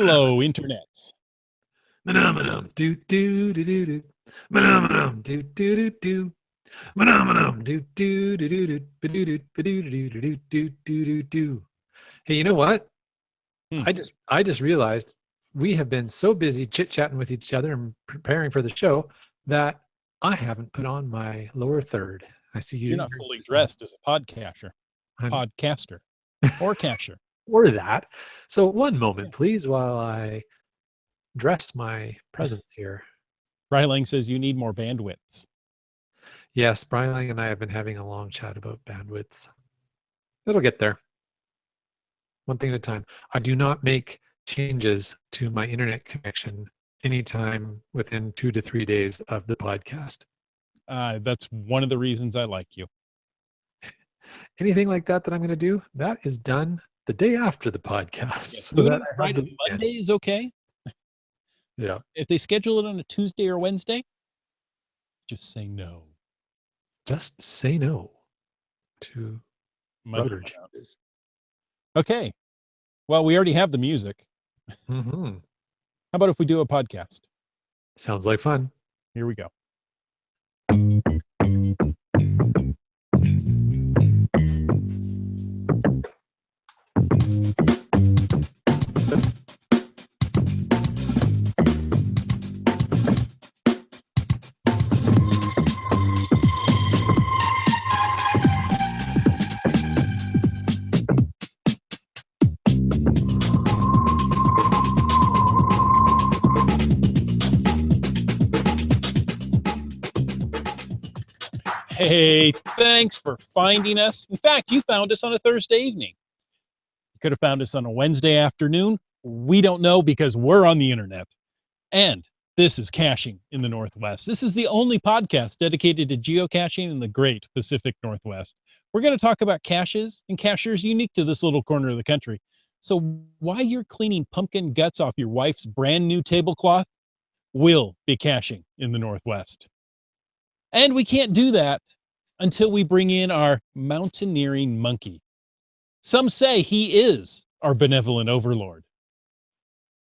Hello, internets. Manum do do do do do. Manum do do do do. Manum do do do do do do. Hey, you know what? Hmm. I just realized we have been so busy chit-chatting with each other and preparing for the show that I haven't put on my lower third. I see you. You're not fully dressed as a podcaster or casher. Or that. So one moment, please, while I dress my presence here. Brylang says you need more bandwidths. Yes, Brian Lang and I have been having a long chat about bandwidths. It'll get there. One thing at a time. I do not make changes to my internet connection anytime within 2 to 3 days of the podcast. That's one of the reasons I like you. Anything like that I'm going to do, that is done the day after the podcast. Yes, So that I have the Monday is okay. Yeah. If they schedule it on a Tuesday or Wednesday, just say no. Just say no to Monday. router changes. Okay. Well, we already have the music. Mm-hmm. How about if we do a podcast? Sounds like fun. Here we go. Hey, thanks for finding us. In fact, you found us on a Thursday evening. You could have found us on a Wednesday afternoon. We don't know because we're on the internet. And this is Caching in the Northwest. This is the only podcast dedicated to geocaching in the great Pacific Northwest. We're going to talk about caches and cachers unique to this little corner of the country. So while you're cleaning pumpkin guts off your wife's brand new tablecloth, we'll be caching in the Northwest. And we can't do that until we bring in our mountaineering monkey. Some say he is our benevolent overlord.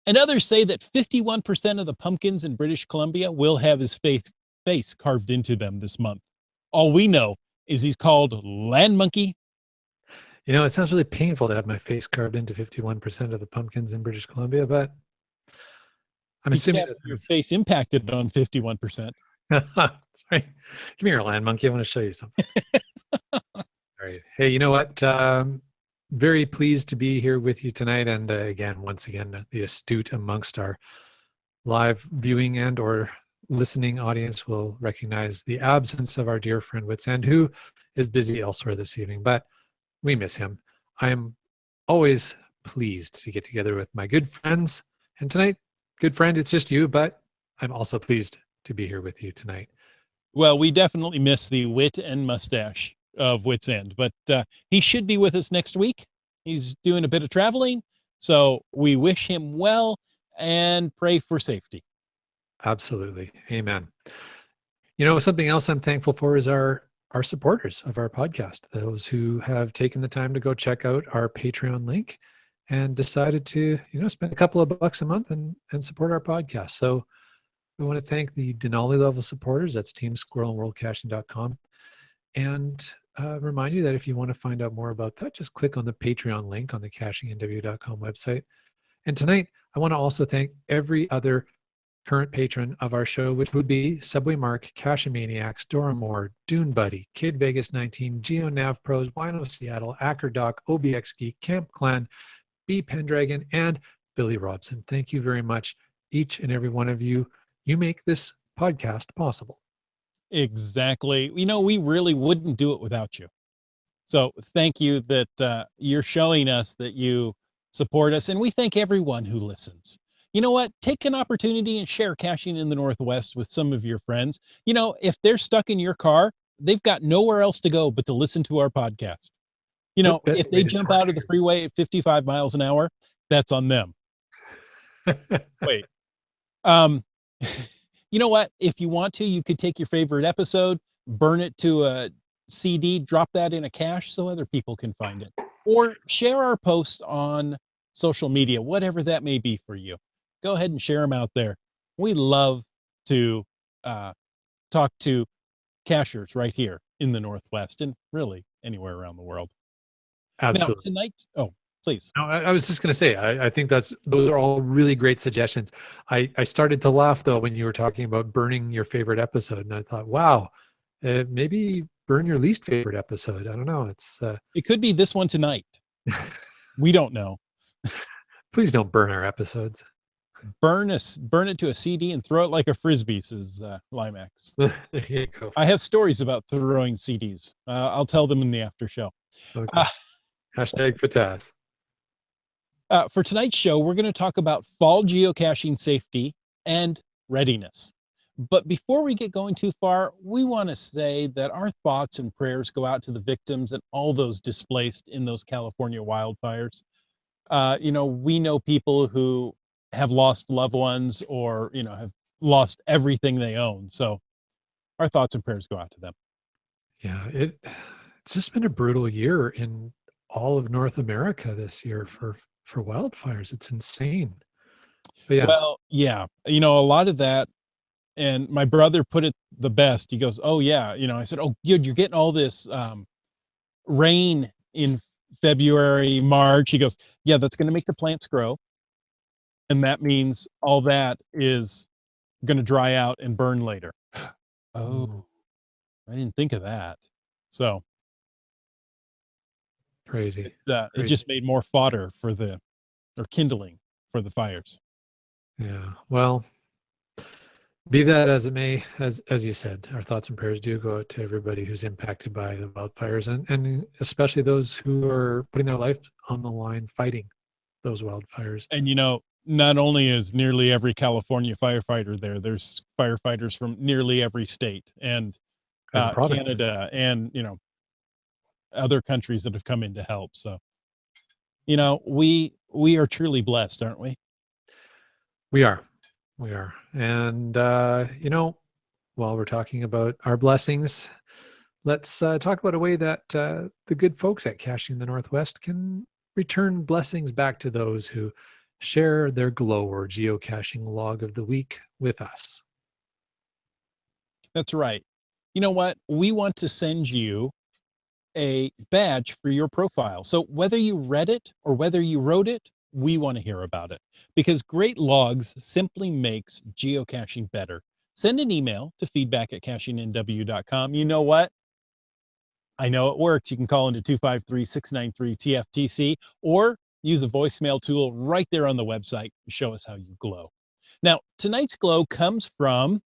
And others say that 51% of the pumpkins in British Columbia will have his face carved into them this month. All we know is he's called Land Monkey. You know, it sounds really painful to have my face carved into 51% of the pumpkins in British Columbia, but I'm assuming that your face impacted on 51%. Sorry. Come here, Land Monkey. I want to show you something. All right. Hey, you know what? Very pleased to be here with you tonight. And once again, the astute amongst our live viewing and or listening audience will recognize the absence of our dear friend Whitsand, who is busy elsewhere this evening, but we miss him. I am always pleased to get together with my good friends. And tonight, good friend, it's just you, but I'm also pleased to be here with you tonight. Well, we definitely miss the wit and mustache of Wits End, but he should be with us next week. He's doing a bit of traveling, so we wish him well and pray for safety. Absolutely. Amen. You know, something else I'm thankful for is our supporters of our podcast, those who have taken the time to go check out our Patreon link and decided to, spend a couple of bucks a month and support our podcast. So we want to thank the Denali level supporters. That's Team Squirrel and WorldCaching.com. And remind you that if you want to find out more about that, just click on the Patreon link on the CachingNW.com website. And tonight, I want to also thank every other current patron of our show, which would be Subway Mark, Cachemaniacs, Dora Moore, Dune Buddy, Kid Vegas 19, GeoNav Pros, Wino Seattle, Acker Doc, OBX Geek, Camp Clan, B Pendragon, and Billy Robson. Thank you very much, each and every one of you. You make this podcast possible. Exactly. We really wouldn't do it without you. So thank you that you're showing us that you support us. And we thank everyone who listens. You know what? Take an opportunity and share Caching in the Northwest with some of your friends. If they're stuck in your car, they've got nowhere else to go but to listen to our podcast. If they jump out of the freeway at 55 miles an hour, that's on them. Wait. You know what? If you want to, you could take your favorite episode, burn it to a CD, drop that in a cache so other people can find it. Or share our posts on social media, whatever that may be for you. Go ahead and share them out there. We love to talk to cachers right here in the Northwest and really anywhere around the world. Now, Absolutely. tonight, oh, please. No, I was just going to say, I think those are all really great suggestions. I started to laugh though when you were talking about burning your favorite episode, and I thought, wow, maybe burn your least favorite episode. I don't know. It's It could be this one tonight. We don't know. please don't burn our episodes. Burn it to a CD and throw it like a frisbee, says Limax. There you go. I have stories about throwing CDs. I'll tell them in the after show. Okay. Hashtag Fatas. For tonight's show, we're going to talk about fall geocaching safety and readiness. But before we get going too far, we want to say that our thoughts and prayers go out to the victims and all those displaced in those California wildfires. We know people who have lost loved ones or, have lost everything they own. So our thoughts and prayers go out to them. Yeah, it's just been a brutal year in all of North America this year for wildfires. It's insane. But yeah, Well, yeah, a lot of that. And my brother put it the best. He goes, "Oh yeah," I said, "Oh, good, you're getting all this rain in February, March." He goes, "Yeah, that's going to make the plants grow, and that means all that is going to dry out and burn later." Oh, I didn't think of that. So crazy. it just made more fodder or kindling for the fires. Yeah. Well, be that as it may, as you said, our thoughts and prayers do go out to everybody who's impacted by the wildfires, and especially those who are putting their life on the line fighting those wildfires. And not only is nearly every California firefighter there, there's firefighters from nearly every state and And product. Canada and other countries that have come in to help. So we are truly blessed, aren't we? We are. And while we're talking about our blessings, let's talk about a way that the good folks at Caching the Northwest can return blessings back to those who share their glow or geocaching log of the week with us. That's right. You know what? We want to send you a badge for your profile. So whether you read it or whether you wrote it, we want to hear about it because great logs simply makes geocaching better. Send an email to feedback@cachingnw.com. You know what? I know it works. You can call into 253-693-TFTC or use the voicemail tool right there on the website and show us how you glow. Now, tonight's glow comes from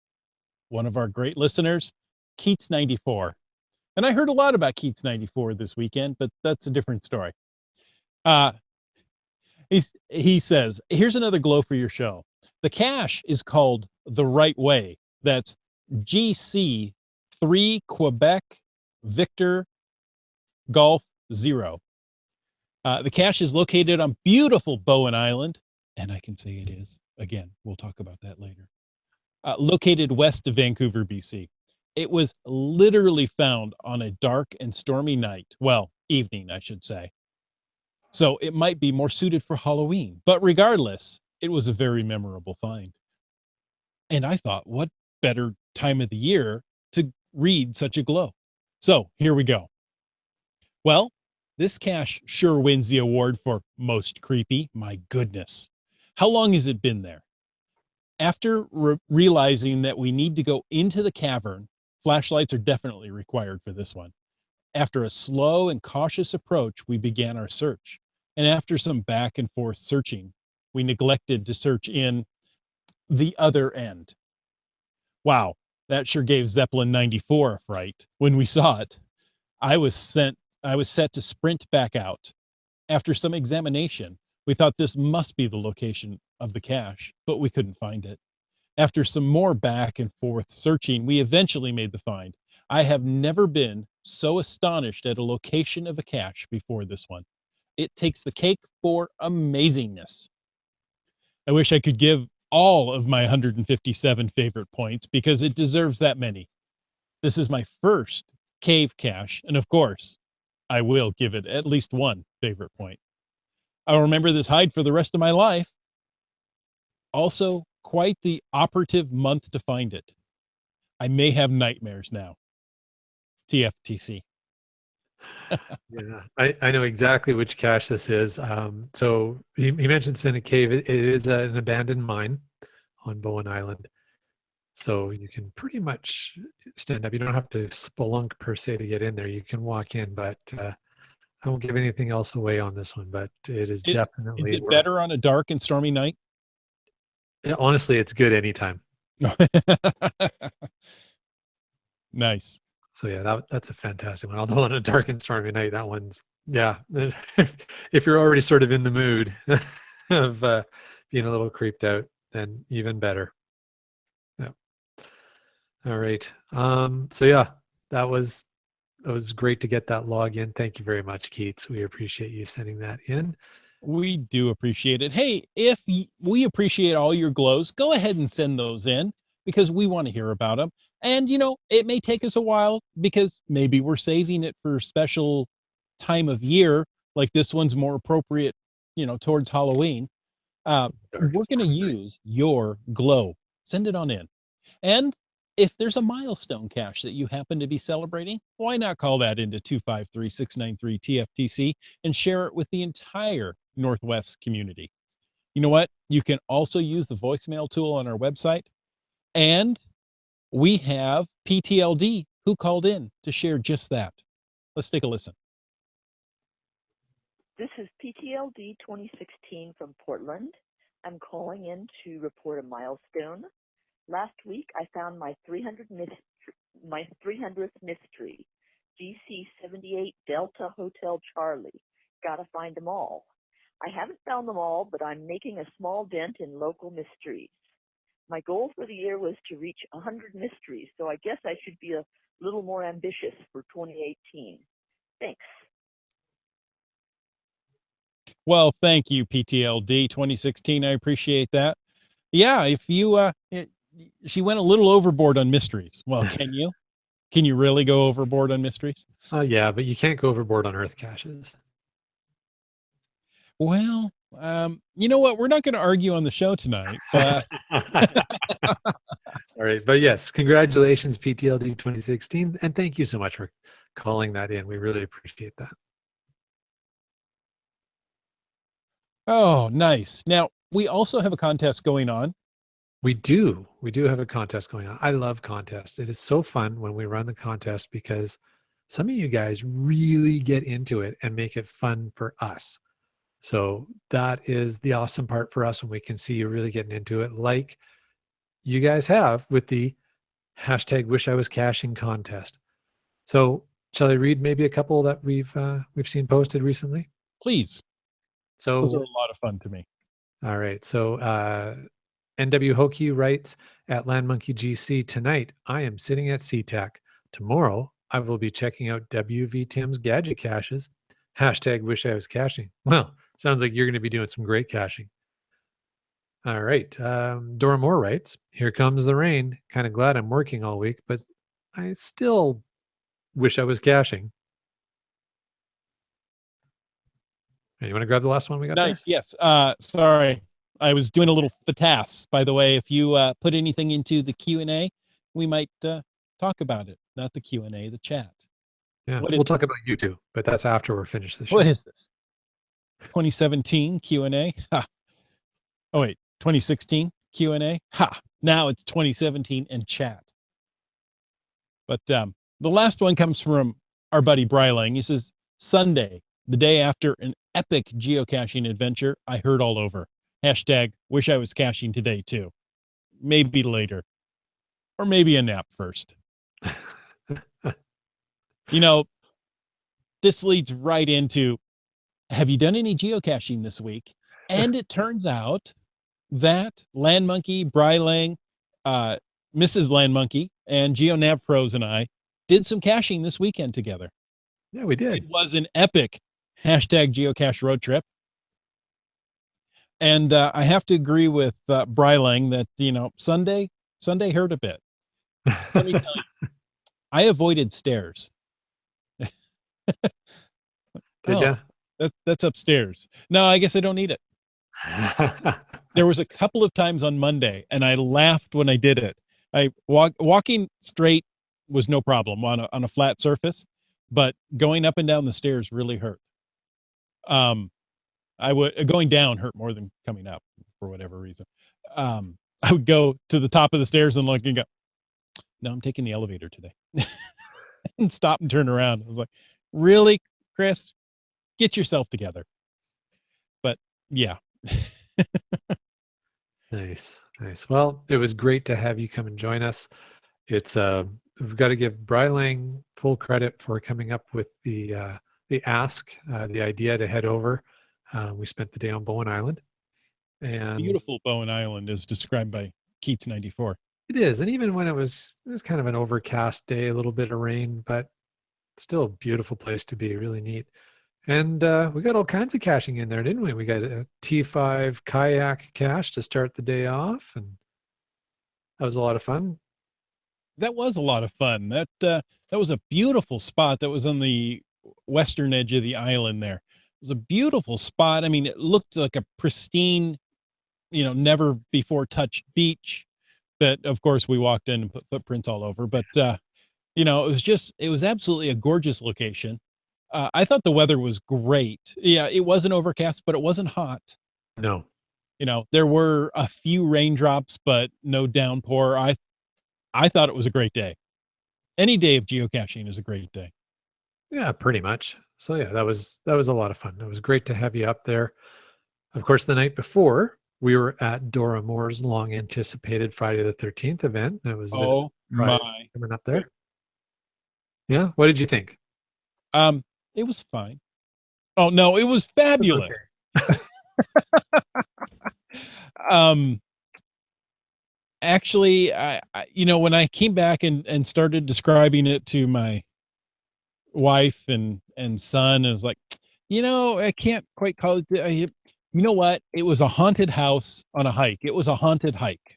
one of our great listeners, Keats94. And I heard a lot about Keats94 this weekend, but that's a different story. He says, here's another glow for your show. The cache is called The Right Way. That's GC3 Quebec Victor Golf 0. The cache is located on beautiful Bowen Island, and I can say it is. Again, we'll talk about that later. Located west of Vancouver, BC. It was literally found on a dark and stormy night. Well, evening, I should say. So it might be more suited for Halloween, but regardless, it was a very memorable find. And I thought, what better time of the year to read such a glow? So here we go. Well, this cache sure wins the award for most creepy. My goodness. How long has it been there? After realizing that we need to go into the cavern, flashlights are definitely required for this one. After a slow and cautious approach, we began our search. And after some back and forth searching, we neglected to search in the other end. Wow, that sure gave Zeppelin 94 a fright. When we saw it, I was set to sprint back out. After some examination, we thought this must be the location of the cache, but we couldn't find it. After some more back and forth searching, we eventually made the find. I have never been so astonished at a location of a cache before this one. It takes the cake for amazingness. I wish I could give all of my 157 favorite points because it deserves that many. This is my first cave cache, and of course, I will give it at least one favorite point. I'll remember this hide for the rest of my life. Also, quite the operative month to find it. I may have nightmares now. TFTC. Yeah, I know exactly which cache this is. So he mentioned Cynic Cave. It is an abandoned mine on Bowen Island. So you can pretty much stand up. You don't have to spelunk per se to get in there. You can walk in, but I won't give anything else away on this one. But it is Is definitely it worth. better on a dark and stormy night? Honestly, it's good anytime. Nice. So yeah, that's a fantastic one. Although on a dark and stormy night, that one's yeah. If you're already sort of in the mood of being a little creeped out, then even better. Yeah. All right. So yeah, that was great to get that log in. Thank you very much, Keats. We appreciate you sending that in. We do appreciate it. Hey, if we appreciate all your glows, go ahead and send those in because we want to hear about them. And, it may take us a while because maybe we're saving it for special time of year. Like this one's more appropriate, towards Halloween. We're Darkest going to one, right? use your glow. Send it on in. And if there's a milestone cache that you happen to be celebrating, why not call that into 253-693 TFTC and share it with the entire NorthWest community? You know what? You can also use the voicemail tool on our website. And we have PTLD who called in to share just that. Let's take a listen. This is PTLD 2016 from Portland. I'm calling in to report a milestone. Last week, I found my 300th mystery, GC78 Delta Hotel Charlie. Gotta find them all. I haven't found them all, but I'm making a small dent in local mysteries. My goal for the year was to reach 100 mysteries, so I guess I should be a little more ambitious for 2018. Thanks. Well, thank you, PTLD 2016. I appreciate that. Yeah, if she went a little overboard on mysteries. Well, can you? Can you really go overboard on mysteries? Yeah, but you can't go overboard on Earth caches. Well, you know what? We're not going to argue on the show tonight, but All right, but yes, congratulations, PTLD 2016, and thank you so much for calling that in. We really appreciate that. oh, nice. Now, we also have a contest going on. We do have a contest going on. I love contests. It is so fun when we run the contest because some of you guys really get into it and make it fun for us. So that is the awesome part for us when we can see you really getting into it, like you guys have with the hashtag Wish I Was Caching contest. So shall I read maybe a couple that we've seen posted recently? Please. So Those are a lot of fun to me. all right. So NW Hokie writes at Land Monkey GC tonight, I am sitting at SeaTac. Tomorrow, I will be checking out WV Tim's gadget caches. Hashtag Wish I Was Caching. Well, sounds like you're going to be doing some great caching. All right. Dora Moore writes, here comes the rain. Kind of glad I'm working all week, but I still wish I was caching. Hey, you want to grab the last one we got Nice. There? Yes. Sorry. I was doing a little FATAS. By the way, if you put anything into the Q&A, we might talk about it. Not the Q&A, the chat. Yeah, we'll talk about you too, but that's after we're finished the show. What is this? 2017 Q&A? Ha. Oh, wait. 2016 Q&A? Ha. Now it's 2017 and chat. But the last one comes from our buddy Brylang. He says, Sunday, the day after an epic geocaching adventure, I heard all over. Hashtag wish I was caching today too. Maybe later. Or maybe a nap first. This leads right into, have you done any geocaching this week? And it turns out that Land Monkey, Brylang, Mrs. Land Monkey, and GeoNav Pros and I did some caching this weekend together. Yeah, we did. It was an epic hashtag geocache road trip. And I have to agree with Brylang that, Sunday hurt a bit. Let me tell you, I avoided stairs. Did you? That's upstairs. No, I guess I don't need it. There was a couple of times on Monday, and I laughed when I did it. Walking straight was no problem on a flat surface, but going up and down the stairs really hurt. Um, I would going down hurt more than coming up for whatever reason. I would go to the top of the stairs and look and go, "No, I'm taking the elevator today," and stop and turn around. I was like, "Really, Chris? Get yourself together." But yeah. Nice. Well, it was great to have you come and join us. It's we've got to give Bri Lang full credit for coming up with the ask, the idea to head over. We spent the day on Bowen Island, and Beautiful Bowen Island is described by Keats 94. it is. And even when it was kind of an overcast day, a little bit of rain, but still a beautiful place to be. Really neat. And we got all kinds of caching in there, didn't we? We got a T5 kayak cache to start the day off, and that was a lot of fun. That was a lot of fun. That was a beautiful spot that was on the western edge of the island there. It was a beautiful spot. I mean, it looked like a pristine, never before touched beach that of course we walked in and put footprints all over, but it was absolutely a gorgeous location. I thought the weather was great. Yeah, it wasn't overcast, but it wasn't hot. No. There were a few raindrops, but no downpour. I thought it was a great day. Any day of geocaching is a great day. Yeah, pretty much. So yeah, that was a lot of fun. It was great to have you up there. Of course, the night before, we were at Dora Moore's long anticipated Friday the 13th event. That was a bit of a surprise coming up there. Yeah. What did you think? It was fine. Oh no, it was fabulous. Okay. Actually, I when I came back and started describing it to my wife and son, it was like, I can't quite call it. You know what? It was a haunted house on a hike. It was a haunted hike.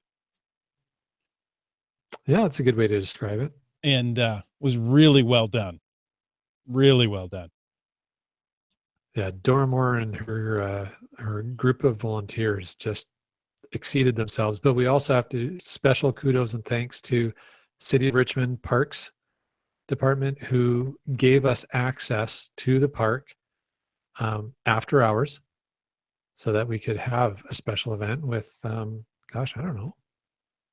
Yeah, that's a good way to describe it. And was really well done. Really well done. Yeah, Dora Moore and her group of volunteers just exceeded themselves. But we also have to special kudos and thanks to City of Richmond Parks Department, who gave us access to the park after hours so that we could have a special event with I don't know,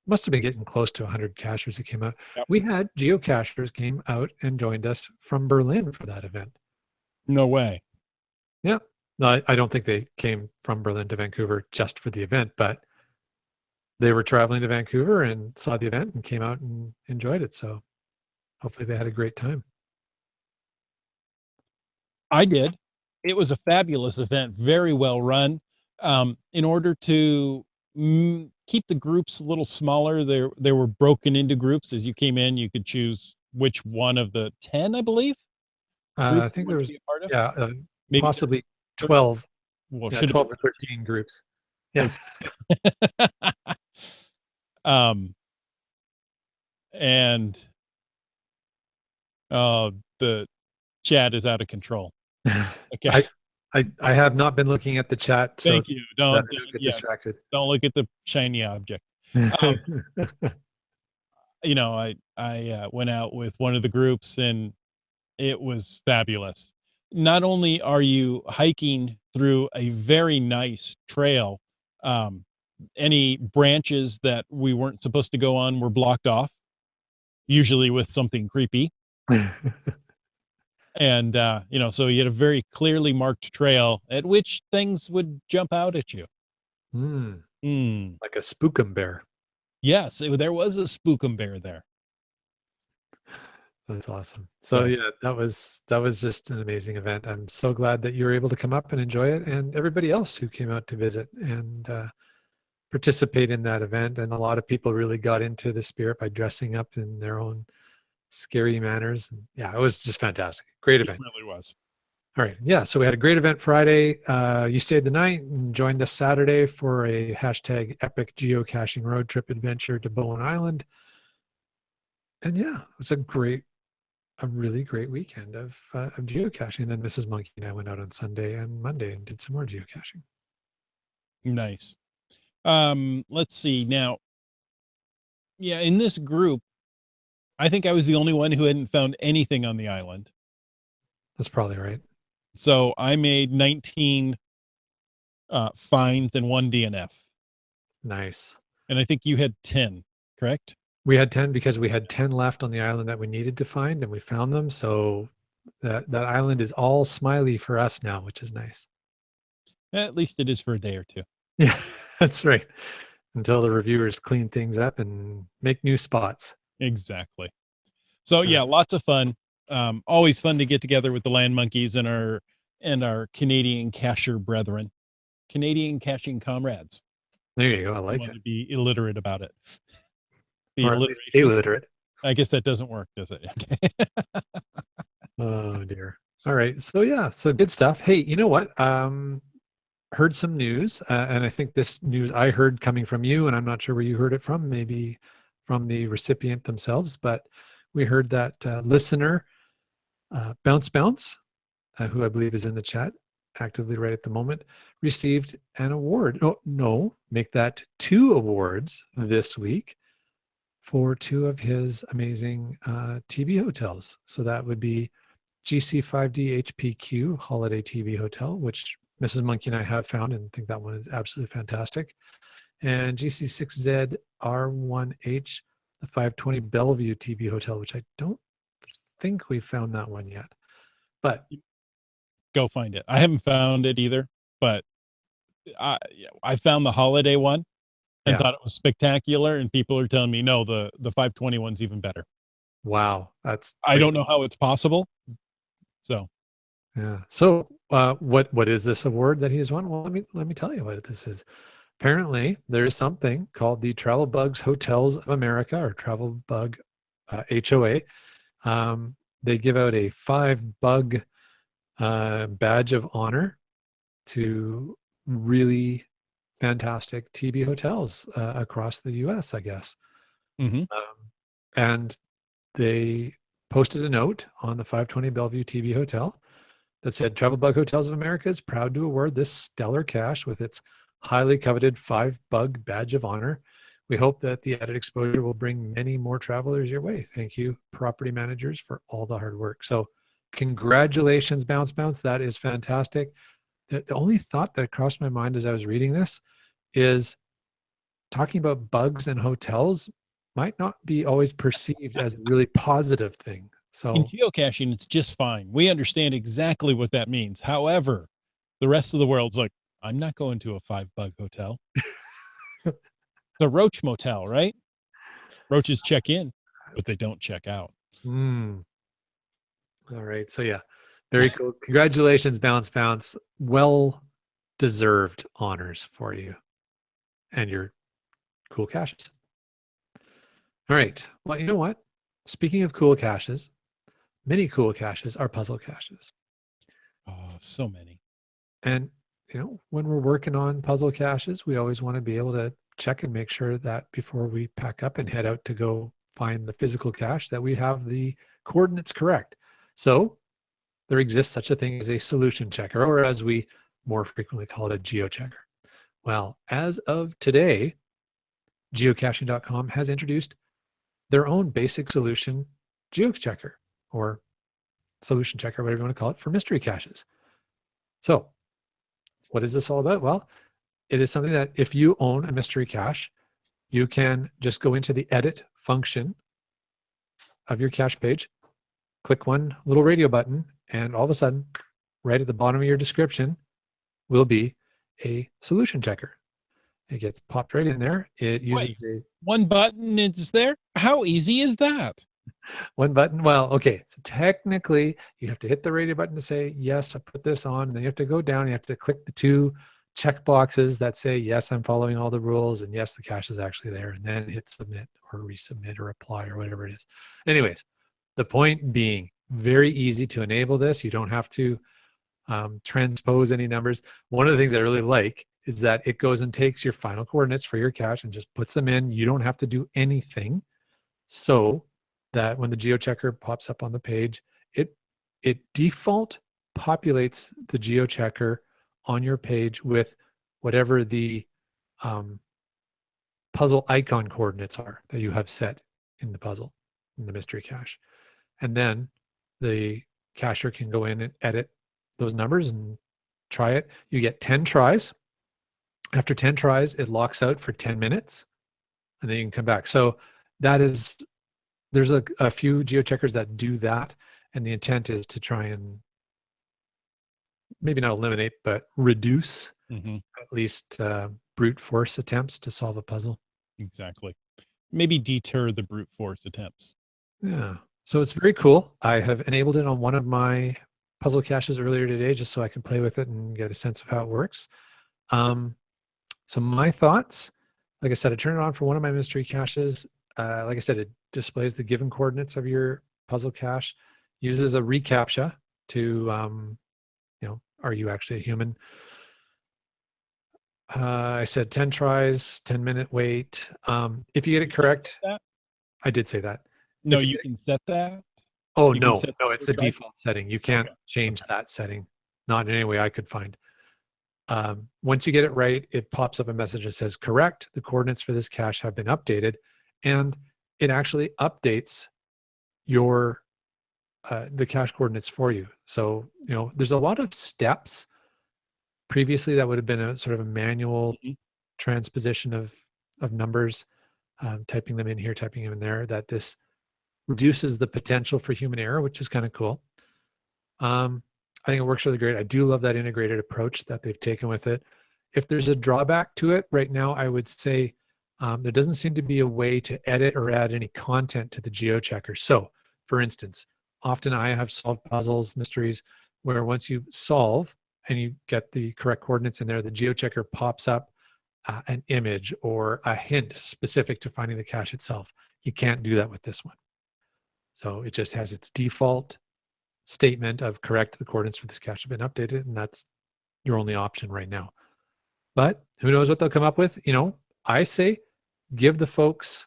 must have been getting close to 100 cachers that came out. Yep. We had geocachers came out and joined us from Berlin for that event. No way. Yeah. No, I don't think they came from Berlin to Vancouver just for the event, but they were traveling to Vancouver and saw the event and came out and enjoyed it. So hopefully they had a great time. I did. It was a fabulous event, very well run. In order to keep the groups a little smaller, they were broken into groups. As you came in, you could choose which one of the 10, I believe. I think there was possibly 12. Well, 12 or 13 groups. Yeah. And the chat is out of control. Okay. I have not been looking at the chat. So thank you. Don't get distracted. Don't look at the shiny object. I went out with one of the groups and it was fabulous. Not only are you hiking through a very nice trail, any branches that we weren't supposed to go on were blocked off, usually with something creepy. And, so you had a very clearly marked trail at which things would jump out at you. Like a spookum bear. Yes, there was a spookum bear there. That's awesome. So yeah, that was just an amazing event. I'm so glad that you were able to come up and enjoy it, and everybody else who came out to visit and participate in that event. And a lot of people really got into the spirit by dressing up in their own scary manners. And yeah, it was just fantastic. Great event. It really was. All right. Yeah. So we had a great event Friday. You stayed the night and joined us Saturday for a #epic geocaching road trip adventure to Bowen Island. And yeah, it was a great a really great weekend of geocaching. Then Mrs. Monkey and I went out on Sunday and Monday and did some more geocaching. Nice. Let's see now. Yeah, in this group, I think I was the only one who hadn't found anything on the island. That's probably right. So I made 19 finds and 1 DNF. Nice. And I think you had 10, correct? We had 10 because we had 10 left on the island that we needed to find, and we found them. So that island is all smiley for us now, which is nice. At least it is for a day or two. Yeah, that's right. Until the reviewers clean things up and make new spots. Exactly. So yeah, lots of fun. Always fun to get together with the land monkeys and our Canadian cacher brethren, Canadian caching comrades. There you go. I I like want it. to be illiterate about it. The Or at least alliteration. illiterate. I guess that doesn't work, does it? Okay. Oh dear. All right. So yeah, so good stuff. Hey, you know what? Heard some news, and I think this news I heard coming from you, and I'm not sure where you heard it from, maybe from the recipient themselves, but we heard that listener, Bounce Bounce, who I believe is in the chat actively right at the moment, received an award. Oh, no, make that 2 awards this week for 2 of his amazing TB hotels. So that would be GC5D HPQ Holiday TB Hotel, which Mrs. Monkey and I have found and think that one is absolutely fantastic. And GC6Z R1H, the 520 Bellevue TB Hotel, which I don't think we found that one yet. But Go find it. I haven't found it either, but I found the holiday one and thought it was spectacular. And people are telling me, no, the 520 one's even better. Wow, that's I don't know how it's possible. So yeah. So what is this award that he has won? Well, let me tell you what this is. Apparently, there is something called the Travel Bugs Hotels of America, or Travel Bug HOA. They give out a 5-bug badge of honor to really fantastic TB hotels across the U.S., I guess. And they posted a note on the 520 Bellevue TB Hotel that said, Travel Bug Hotels of America is proud to award this stellar cache with its highly coveted 5-bug badge of honor. We hope that the added exposure will bring many more travelers your way. Thank you, property managers, for all the hard work. So congratulations, Bounce Bounce. That is fantastic. The only thought that crossed my mind as I was reading this is talking about bugs and hotels might not be always perceived as a really positive thing. So in geocaching, it's just fine. We understand exactly what that means. However, the rest of the world's like, I'm not going to a 5-bug hotel. It's a roach motel, right? Roaches check in, but they don't check out. All right. So yeah, very cool. Congratulations, Bounce Bounce. Well deserved honors for you and your cool caches. All right. Well, you know what? Speaking of cool caches, many cool caches are puzzle caches. Oh, so many. And, you know, when we're working on puzzle caches, we always want to be able to check and make sure that before we pack up and head out to go find the physical cache, that we have the coordinates correct. So there exists such a thing as a solution checker, or as we more frequently call it, a geochecker. Well, as of today, geocaching.com has introduced their own basic solution geochecker, or solution checker, whatever you want to call it, for mystery caches. So what is this all about? Well, it is something that if you own a mystery cache, you can just go into the edit function of your cache page, click one little radio button, and all of a sudden, right at the bottom of your description will be a solution checker. It gets popped right in there. It uses one button is there. How easy is that? One button. Well, okay. So technically, you have to hit the radio button to say, yes, I put this on. And then you have to go down. You have to click the 2 check boxes that say, yes, I'm following all the rules. And yes, the cache is actually there. And then hit submit or resubmit or apply or whatever it is. Anyways, the point being, very easy to enable this. You don't have to transpose any numbers. One of the things I really like is that it goes and takes your final coordinates for your cache and just puts them in. You don't have to do anything. So that when the geochecker pops up on the page, it default populates the geochecker on your page with whatever the puzzle icon coordinates are that you have set in the puzzle, in the mystery cache. And then the cacher can go in and edit those numbers and try it. You get 10 tries. After 10 tries, it locks out for 10 minutes, and then you can come back. So there's a few geocheckers that do that, and the intent is to try and maybe not eliminate, but reduce at least brute force attempts to solve a puzzle. Exactly. Maybe deter the brute force attempts. Yeah. So it's very cool. I have enabled it on one of my puzzle caches earlier today just so I can play with it and get a sense of how it works. So my thoughts, like I said, I turned it on for one of my mystery caches. Like I said, it displays the given coordinates of your puzzle cache, uses a reCAPTCHA to, are you actually a human? I said 10 tries, 10-minute wait. If you get it correct, I did say that. No, you can set that. Oh, You can no, set no, the it's a tries? default setting. You can't change that setting. Not in any way I could find. Once you get it right, it pops up a message that says, correct, the coordinates for this cache have been updated. And it actually updates your the cache coordinates for you. So, there's a lot of steps. Previously, that would have been a sort of a manual transposition of numbers, typing them in here, typing them in there, that this reduces the potential for human error, which is kind of cool. I think it works really great. I do love that integrated approach that they've taken with it. If there's a drawback to it right now, I would say there doesn't seem to be a way to edit or add any content to the geochecker. So, for instance, often I have solved puzzles, mysteries, where once you solve and you get the correct coordinates in there, the geochecker pops up an image or a hint specific to finding the cache itself. You can't do that with this one. So it just has its default statement of correct, the coordinates for this cache have been updated, and that's your only option right now. But who knows what they'll come up with? I say give the folks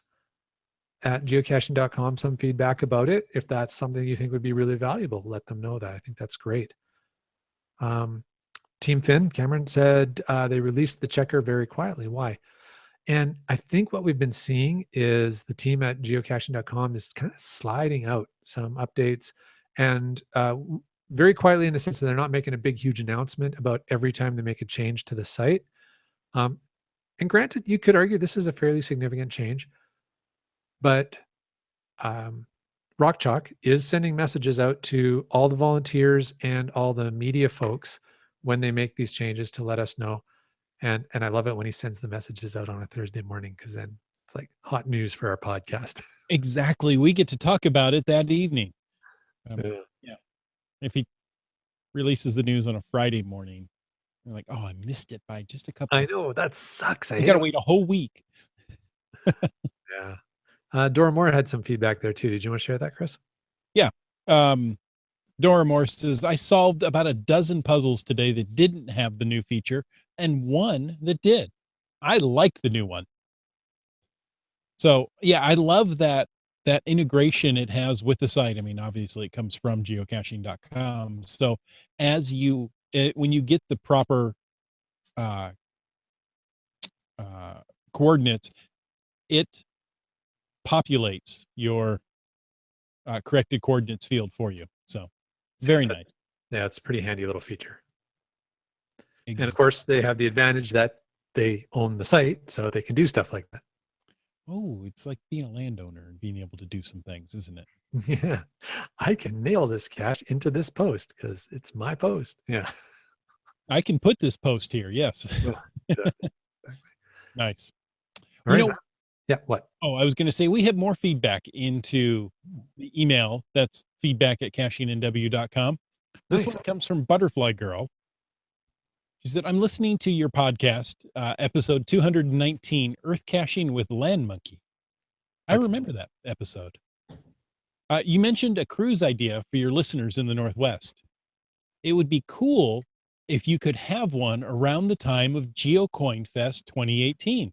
at geocaching.com some feedback about it. If that's something you think would be really valuable, let them know that. I think that's great. Team Finn, Cameron said they released the checker very quietly. Why? And I think what we've been seeing is the team at geocaching.com is kind of sliding out some updates, and very quietly, in the sense that they're not making a big, huge announcement about every time they make a change to the site. And granted, you could argue this is a fairly significant change, but Rock Chalk is sending messages out to all the volunteers and all the media folks when they make these changes to let us know. And I love it when he sends the messages out on a Thursday morning, because then it's like hot news for our podcast. Exactly. We get to talk about it that evening. Yeah. If he releases the news on a Friday morning, you're like, oh, I missed it by just a couple. I know, that sucks. You got to wait a whole week. Yeah. Dora Moore had some feedback there too. Did you want to share that, Chris? Yeah. Dora Moore says, I solved about a dozen puzzles today that didn't have the new feature and one that did. I like the new one. So yeah, I love that integration it has with the site. I mean, obviously it comes from geocaching.com. So as when you get the proper coordinates, it populates your corrected coordinates field for you. So very nice. Yeah, it's a pretty handy little feature. And of course, they have the advantage that they own the site, so they can do stuff like that. Oh, it's like being a landowner and being able to do some things, isn't it? Yeah, I can nail this cache into this post because it's my post. Yeah, I can put this post here. Yes. Exactly. Nice. All right. Yeah. What? Oh, I was going to say we have more feedback into the email. That's feedback@cachingnw.com. This one comes from Butterfly Girl. She said, I'm listening to your podcast, episode 219, Earth Caching with Land Monkey. I remember that episode. You mentioned a cruise idea for your listeners in the Northwest. It would be cool if you could have one around the time of GeoCoin Fest 2018,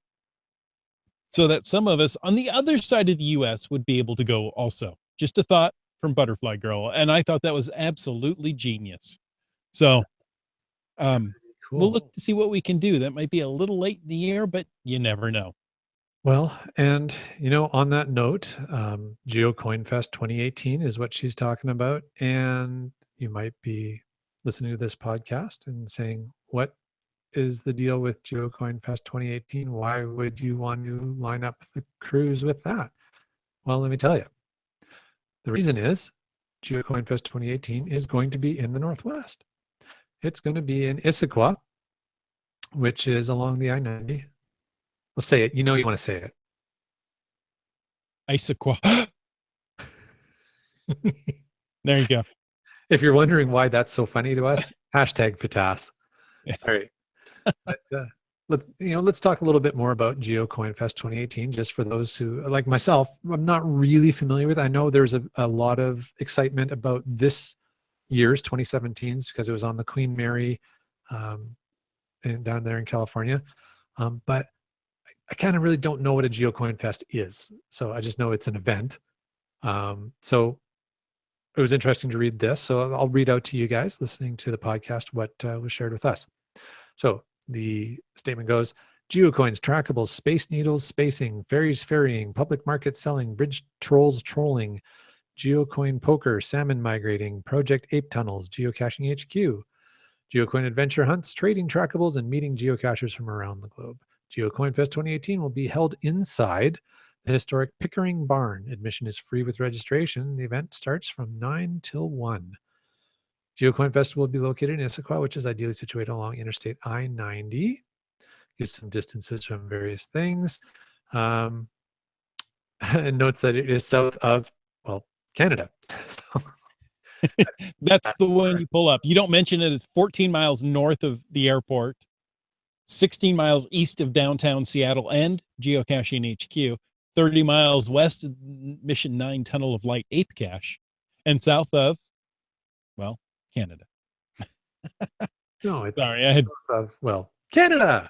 so that some of us on the other side of the U.S. would be able to go also. just a thought from Butterfly Girl. And I thought that was absolutely genius. So we'll Cool. look to see what we can do. That might be a little late in the year, but you never know. Well, and on that note, GeoCoinFest 2018 is what she's talking about. And you might be listening to this podcast and saying, what is the deal with GeoCoinFest 2018? Why would you want to line up the cruise with that? Well, let me tell you. The reason is GeoCoinFest 2018 is going to be in the Northwest. It's going to be in Issaquah, which is along the I-90. Let's say it. You want to say it. Issaquah. There you go. If you're wondering why that's so funny to us, hashtag FITAS. Yeah. All right. But, let's talk a little bit more about GeoCoinFest 2018, just for those who, like myself, I'm not really familiar with. I know there's a lot of excitement about this year's 2017's because it was on the Queen Mary and down there in California. But I kind of really don't know what a GeoCoinFest is. So I just know it's an event. So it was interesting to read this. So I'll read out to you guys listening to the podcast what was shared with us. So the statement goes, geocoins, trackables, space needles, spacing, ferries ferrying, public market selling, bridge trolls trolling, geocoin poker, salmon migrating, project ape tunnels, geocaching HQ, geocoin adventure hunts, trading trackables, and meeting geocachers from around the globe. GeoCoinFest 2018 will be held inside the historic Pickering Barn. Admission is free with registration. The event starts from 9 till 1. GeoCoinFest will be located in Issaquah, which is ideally situated along Interstate I-90. Gives some distances from various things. And notes that it is south of, Canada. That's the one you pull up. You don't mention it. It's 14 miles north of the airport, 16 miles east of downtown Seattle and Geocaching HQ, 30 miles west of Mission 9 Tunnel of Light Ape Cache, and south of, Canada. No, it's Sorry, I had south of, Canada.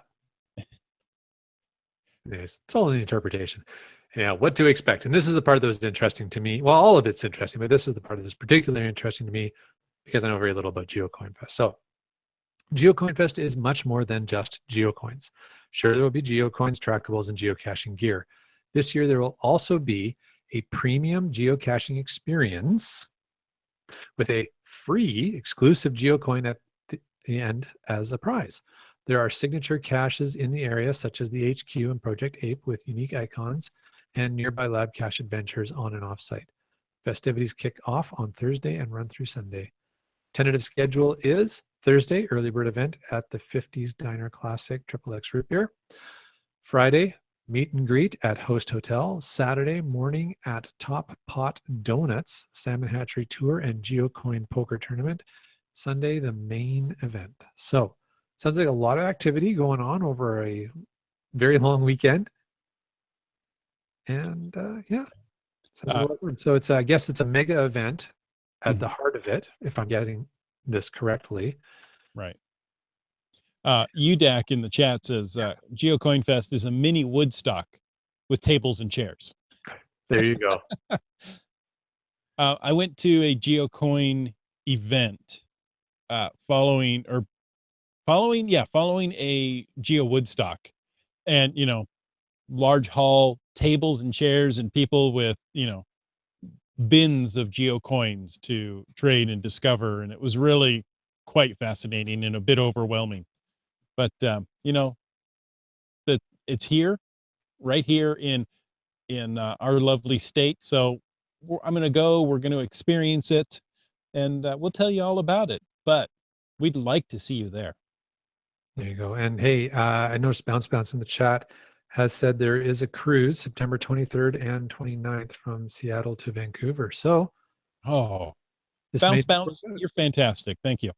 Anyways, it's all in the interpretation. Yeah, what to expect. And this is the part that was interesting to me. Well, all of it's interesting, but this is the part that was particularly interesting to me because I know very little about GeoCoinFest. So GeoCoinFest is much more than just geocoins. Sure, there will be geocoins, trackables, and geocaching gear. This year, there will also be a premium geocaching experience with a free exclusive geocoin at the end as a prize. There are signature caches in the area, such as the HQ and Project Ape with unique icons and nearby lab cache adventures on and off site. Festivities kick off on Thursday and run through Sunday. Tentative schedule is Thursday, early bird event at the 50s Diner Classic XXX Root Beer. Friday, meet and greet at Host Hotel. Saturday morning at Top Pot Donuts, Salmon Hatchery Tour and Geocoin Poker Tournament. Sunday, the main event. So, sounds like a lot of activity going on over a very long weekend. And sounds a lot of fun. So it's, I guess it's a mega event at the heart of it, if I'm getting this correctly. right. UDAC in the chat says GeoCoinFest is a mini Woodstock with tables and chairs. There you go. I went to a Geocoin event following a Geo Woodstock, and large hall, tables and chairs, and people with bins of geocoins to trade and discover, and it was really quite fascinating and a bit overwhelming. But that it's here, right here in our lovely state. So I'm going to go. We're going to experience it, and we'll tell you all about it. But we'd like to see you there. There you go. And hey, I noticed Bounce in the chat has said there is a cruise September 23rd and 29th from Seattle to Vancouver. So, this Bounce, you're fantastic. Thank you.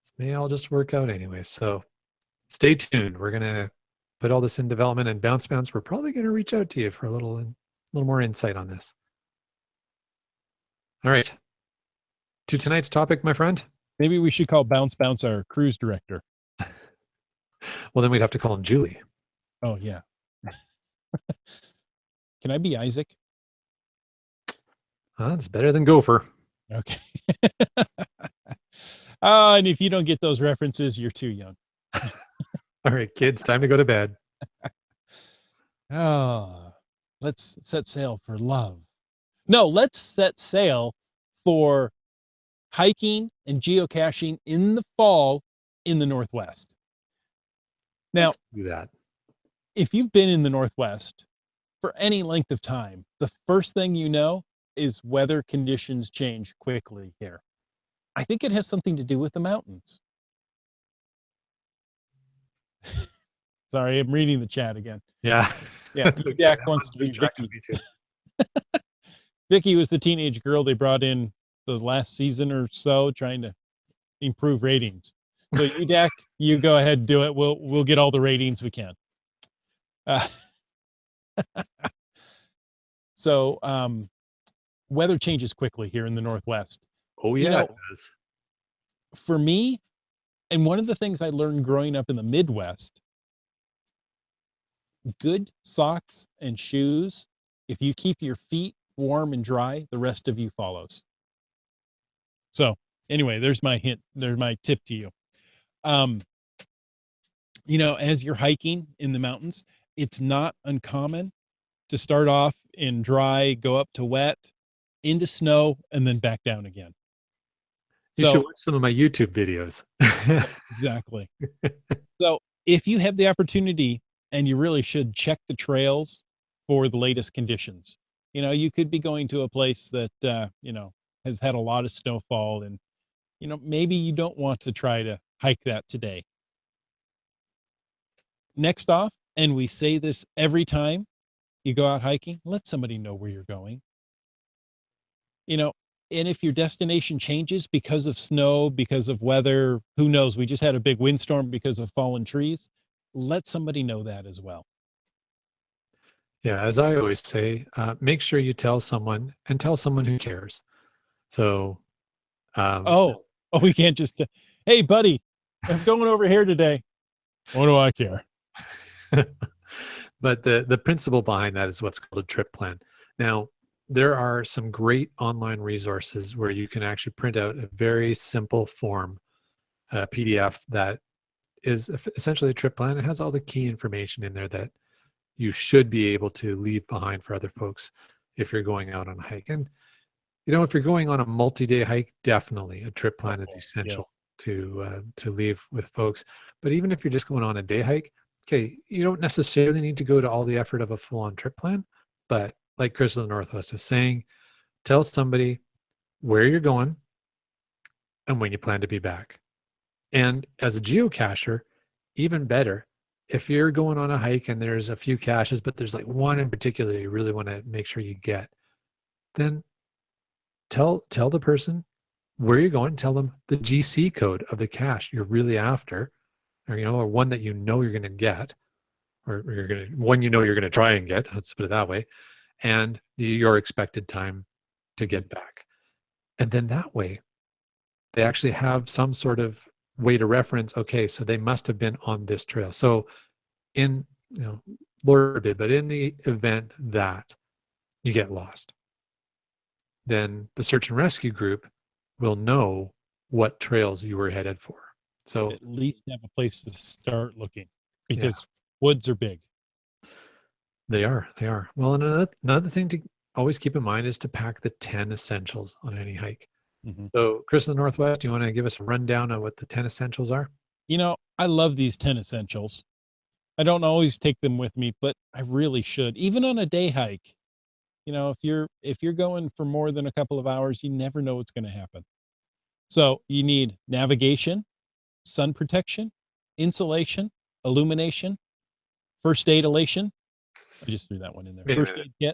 This may all just work out anyway. So, stay tuned. We're gonna put all this in development, and Bounce. We're probably gonna reach out to you for a little more insight on this. All right. To tonight's topic, my friend. Maybe we should call Bounce our cruise director. Well, then we'd have to call him Julie. Oh, yeah. Can I be Isaac? It's better than gopher. Okay. And if you don't get those references, you're too young. All right, kids, time to go to bed. Oh, let's set sail for love. No, let's set sail for hiking and geocaching in the fall in the Northwest. Now, Let's do that. if you've been in the Northwest for any length of time, the first thing you know is weather conditions change quickly here. I think it has something to do with the mountains. Sorry, I'm reading the chat again. Yeah. Yeah, That's okay. Dak That wants one to be distracted Vicky. me too. Vicky was the teenage girl they brought in the last season or so, trying to improve ratings. So you, Dak, you go ahead and do it. We'll get all the ratings we can. Uh, so weather changes quickly here in the Northwest. Oh, You yeah, know, it does. for me, and one of the things I learned growing up in the Midwest, good socks and shoes, if you keep your feet warm and dry, the rest of you follows. So anyway, there's my hint. There's my tip to you. As you're hiking in the mountains, it's not uncommon to start off in dry, go up to wet, into snow, and then back down again. You should So watch some of my YouTube videos. exactly. So if you have the opportunity, and you really should check the trails for the latest conditions. You could be going to a place that has had a lot of snowfall, and maybe you don't want to try to hike that today. Next off, and we say this every time you go out hiking, let somebody know where you're going. you know and if your destination changes because of snow, because of weather, who knows, we just had a big windstorm because of fallen trees, let somebody know that as well. Yeah, as I always say, make sure you tell someone and tell someone who cares. So, um, We can't just hey buddy, I'm going over here today. What do I care? but the principle behind that is what's called a trip plan. Now, there are some great online resources where you can actually print out a very simple form, PDF that is essentially a trip plan. It has all the key information in there that you should be able to leave behind for other folks if you're going out on a hike. And if you're going on a multi-day hike, definitely a trip plan is essential to leave with folks. But even if you're just going on a day hike, okay, you don't necessarily need to go to all the effort of a full-on trip plan. But like Chris of the Northwest is saying, tell somebody where you're going and when you plan to be back. And as a geocacher, even better, if you're going on a hike and there's a few caches, but there's like one in particular you really want to make sure you get, then tell the person where you're going, tell them the GC code of the cache you're really after, or one that you're going to get, or one you're going to try and get, let's put it that way, and your expected time to get back. And then that way, they actually have some sort of way to reference, okay, so they must have been on this trail. So in, Lord forbid, but in the event that you get lost, then the search and rescue group will know what trails you were headed for. So At least have a place to start looking, yeah, because woods are big. they are. Well, and another thing to always keep in mind is to pack the 10 essentials on any hike. Mhm. So Chris in the Northwest, do you want to give us a rundown of what the 10 essentials are? I love these 10 essentials. I don't always take them with me, but I really should. Even on a day hike, if you're going for more than a couple of hours, you never know what's going to happen. So you need navigation, sun protection, insulation, illumination, first aid elation. I just threw that one in there. Wait a First minute. aid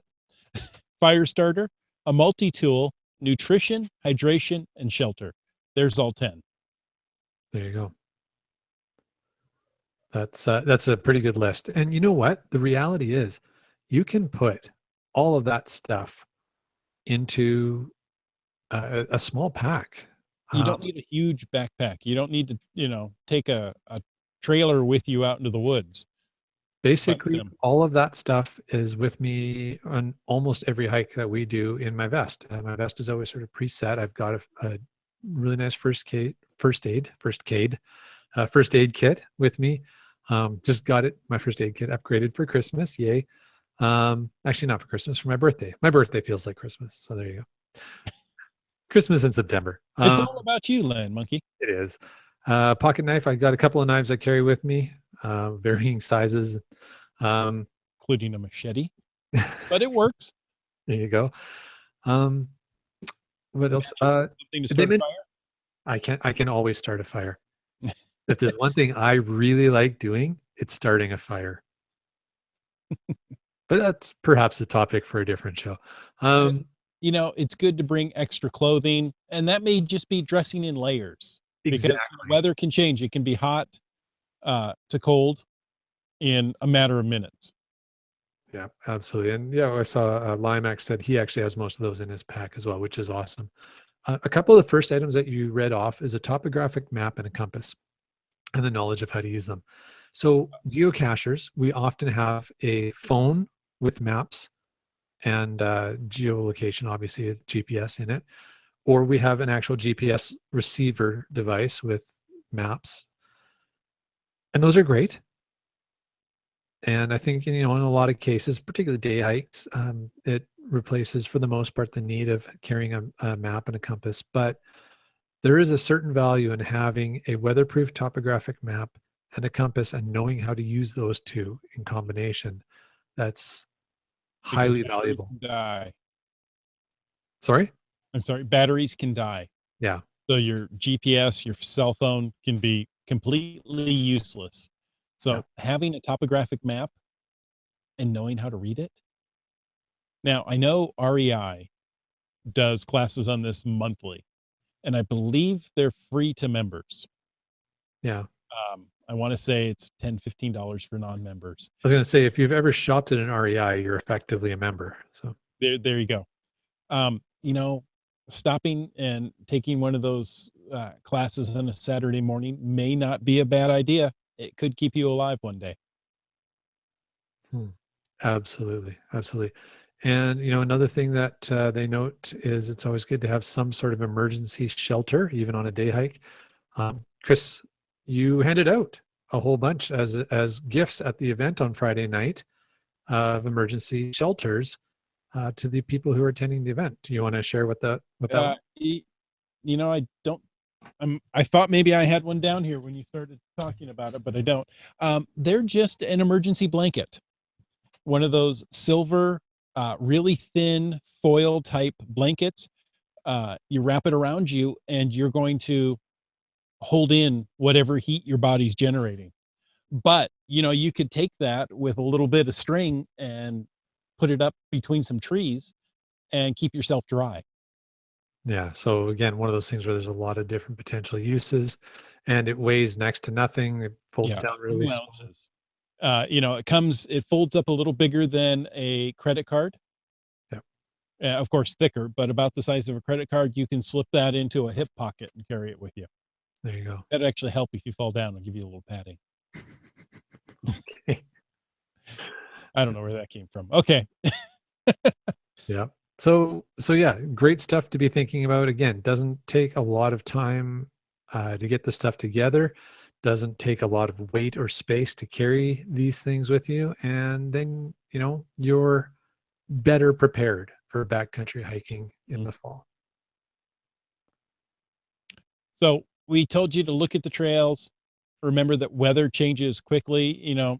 kit, fire starter, a multi-tool, nutrition, hydration, and shelter. There's all 10. There you go. That's a pretty good list. And you know what? The reality is you can put all of that stuff into a small pack. You don't need a huge backpack. You don't need to, take a trailer with you out into the woods. basically um, all of that stuff is with me on almost every hike that we do in my vest. My vest is always sort of preset. I've got a really nice first aid kit with me. Just got it, my first aid kit upgraded for Christmas. Yay. Actually not for Christmas, for my birthday. My birthday feels like Christmas. So there you go. Christmas in September. it's all about you, Land Monkey. It is. Pocket knife. I got a couple of knives I carry with me, varying sizes. Including a machete, but it works. There you go. What else? Something to start a fire. I can always start a fire. If there's one thing I really like doing, it's starting a fire. But that's perhaps a topic for a different show. It's good to bring extra clothing, and that may just be dressing in layers. Because weather can change. It can be hot to cold in a matter of minutes. Yeah, absolutely. And yeah, I saw Limax said he actually has most of those in his pack as well, which is awesome. A couple of the first items that you read off is a topographic map and a compass and the knowledge of how to use them. So geocachers, we often have a phone with maps and geolocation, obviously with GPS in it, or we have an actual GPS receiver device with maps. And those are great. And I think, in a lot of cases, particularly day hikes, it replaces for the most part the need of carrying a map and a compass. But there is a certain value in having a weatherproof topographic map and a compass and knowing how to use those two in combination. That's highly valuable. Sorry? I'm sorry, batteries can die. Yeah. So your GPS, your cell phone can be completely useless. So having a topographic map and knowing how to read it. Now, I know REI does classes on this monthly, and I believe they're free to members. Yeah. I want to say it's $10, $15 for non-members. I was going to say, if you've ever shopped at an REI, you're effectively a member. So there you go. Stopping and taking one of those classes on a Saturday morning may not be a bad idea. It could keep you alive one day. Absolutely. Absolutely. And, another thing that they note is it's always good to have some sort of emergency shelter, even on a day hike. Chris, you handed out a whole bunch as gifts at the event on Friday night of emergency shelters to the people who are attending the event. Do you want to share what that was? I don't. I thought maybe I had one down here when you started talking about it, but I don't. They're just an emergency blanket. One of those silver, really thin foil type blankets. You wrap it around you and you're going to hold in whatever heat your body's generating. But, you could take that with a little bit of string and put it up between some trees and keep yourself dry. Yeah. So again, one of those things where there's a lot of different potential uses and it weighs next to nothing. It folds down really small. It folds up a little bigger than a credit card. Yeah. Of course, thicker, but about the size of a credit card. You can slip that into a hip pocket and carry it with you. There you go. That'd actually help if you fall down and give you a little padding. Okay. I don't know where that came from. Okay. Yeah. So yeah, great stuff to be thinking about. Again, doesn't take a lot of time to get the stuff together. Doesn't take a lot of weight or space to carry these things with you. And then, you're better prepared for backcountry hiking in the fall. So we told you to look at the trails. Remember that weather changes quickly, and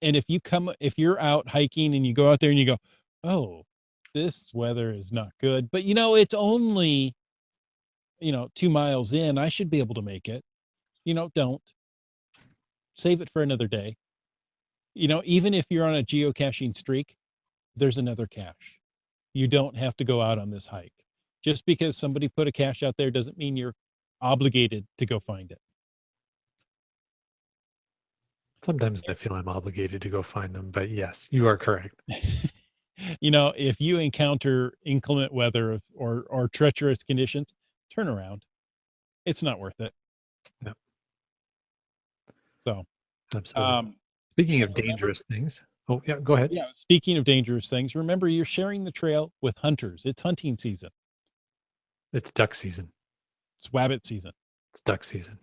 if you're out hiking and you go out there and you go, oh, this weather is not good, but it's only, 2 miles in, I should be able to make it. Don't save it for another day. Even if you're on a geocaching streak, there's another cache. You don't have to go out on this hike. Just because somebody put a cache out there doesn't mean you're obligated to go find it. Sometimes I feel I'm obligated to go find them, but yes, you are correct. If you encounter inclement weather or treacherous conditions, turn around. It's not worth it. Yep. So, absolutely. Speaking of Remember- dangerous things. Oh, yeah, go ahead. Yeah, speaking of dangerous things, remember you're sharing the trail with hunters. It's hunting season. It's duck season. It's wabbit season. It's duck season.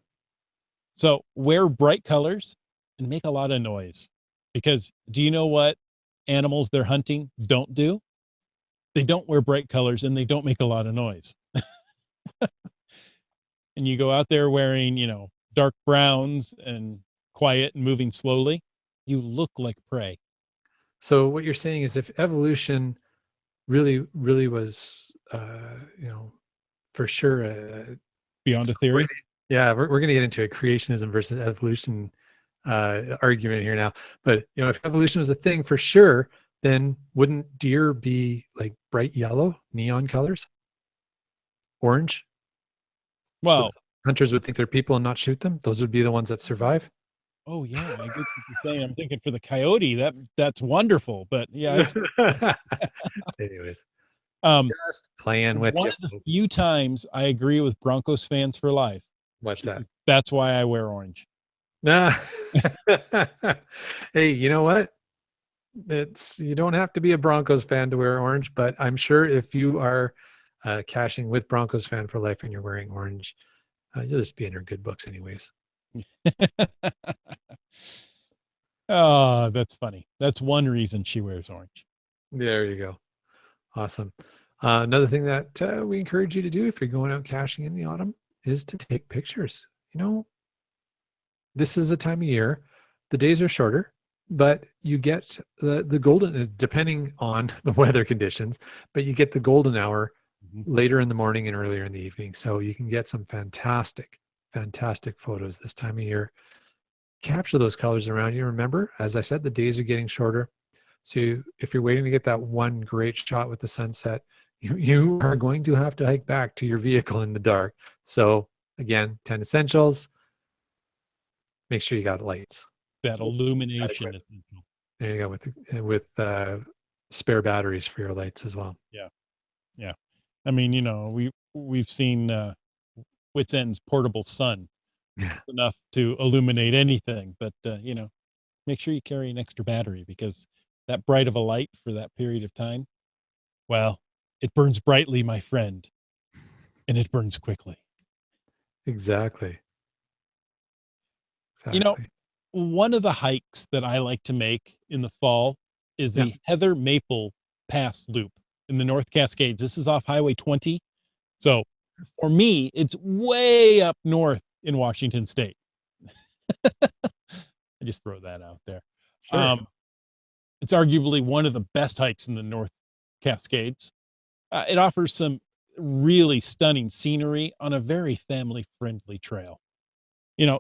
So wear bright colors and make a lot of noise. Because do you know what animals they're hunting don't do? They don't wear bright colors and they don't make a lot of noise. And you go out there wearing, dark browns and quiet and moving slowly, you look like prey. So what you're saying is if evolution really, really was, for sure, Beyond a theory. yeah, we're going to get into a creationism versus evolution argument here now. But, if evolution was a thing for sure, then wouldn't deer be like bright yellow, neon colors? Orange? So Well, hunters would think they're people and not shoot them? Those would be the ones that survive? oh yeah, I get what you're saying. I'm thinking for the coyote, that's wonderful. But yeah, Anyways, um, just playing with one you. of the Folks. few times I agree with Broncos fans for life. What's that? That's why I wear orange. Hey, you know what? You don't have to be a Broncos fan to wear orange, but I'm sure if you are caching with Broncos fan for life and you're wearing orange, you'll just be in our good books anyways. Oh, that's funny. That's one reason she wears orange. There you go. Awesome. Another thing that we encourage you to do if you're going out caching in the autumn is to take pictures. This is a time of year. The days are shorter, but you get the golden, depending on the weather conditions, but you get the golden hour later in the morning and earlier in the evening. So you can get some fantastic, fantastic photos this time of year. Capture those colors around you. Remember, as I said, the days are getting shorter. So if you're waiting to get that one great shot with the sunset, you are going to have to hike back to your vehicle in the dark. So again, 10 essentials. Make sure you got lights. That illumination. There you go, with spare batteries for your lights as well. Yeah. I mean, we've seen Wits End's portable sun. Yeah. Enough to illuminate anything, but make sure you carry an extra battery because that bright of a light for that period of time, well, it burns brightly, my friend, and it burns quickly. Exactly. One of the hikes that I like to make in the fall is the Heather Maple Pass Loop in the North Cascades. This is off Highway 20. So for me, it's way up north in Washington State. I just throw that out there. Sure. It's arguably one of the best hikes in the North Cascades. It offers some really stunning scenery on a very family-friendly trail.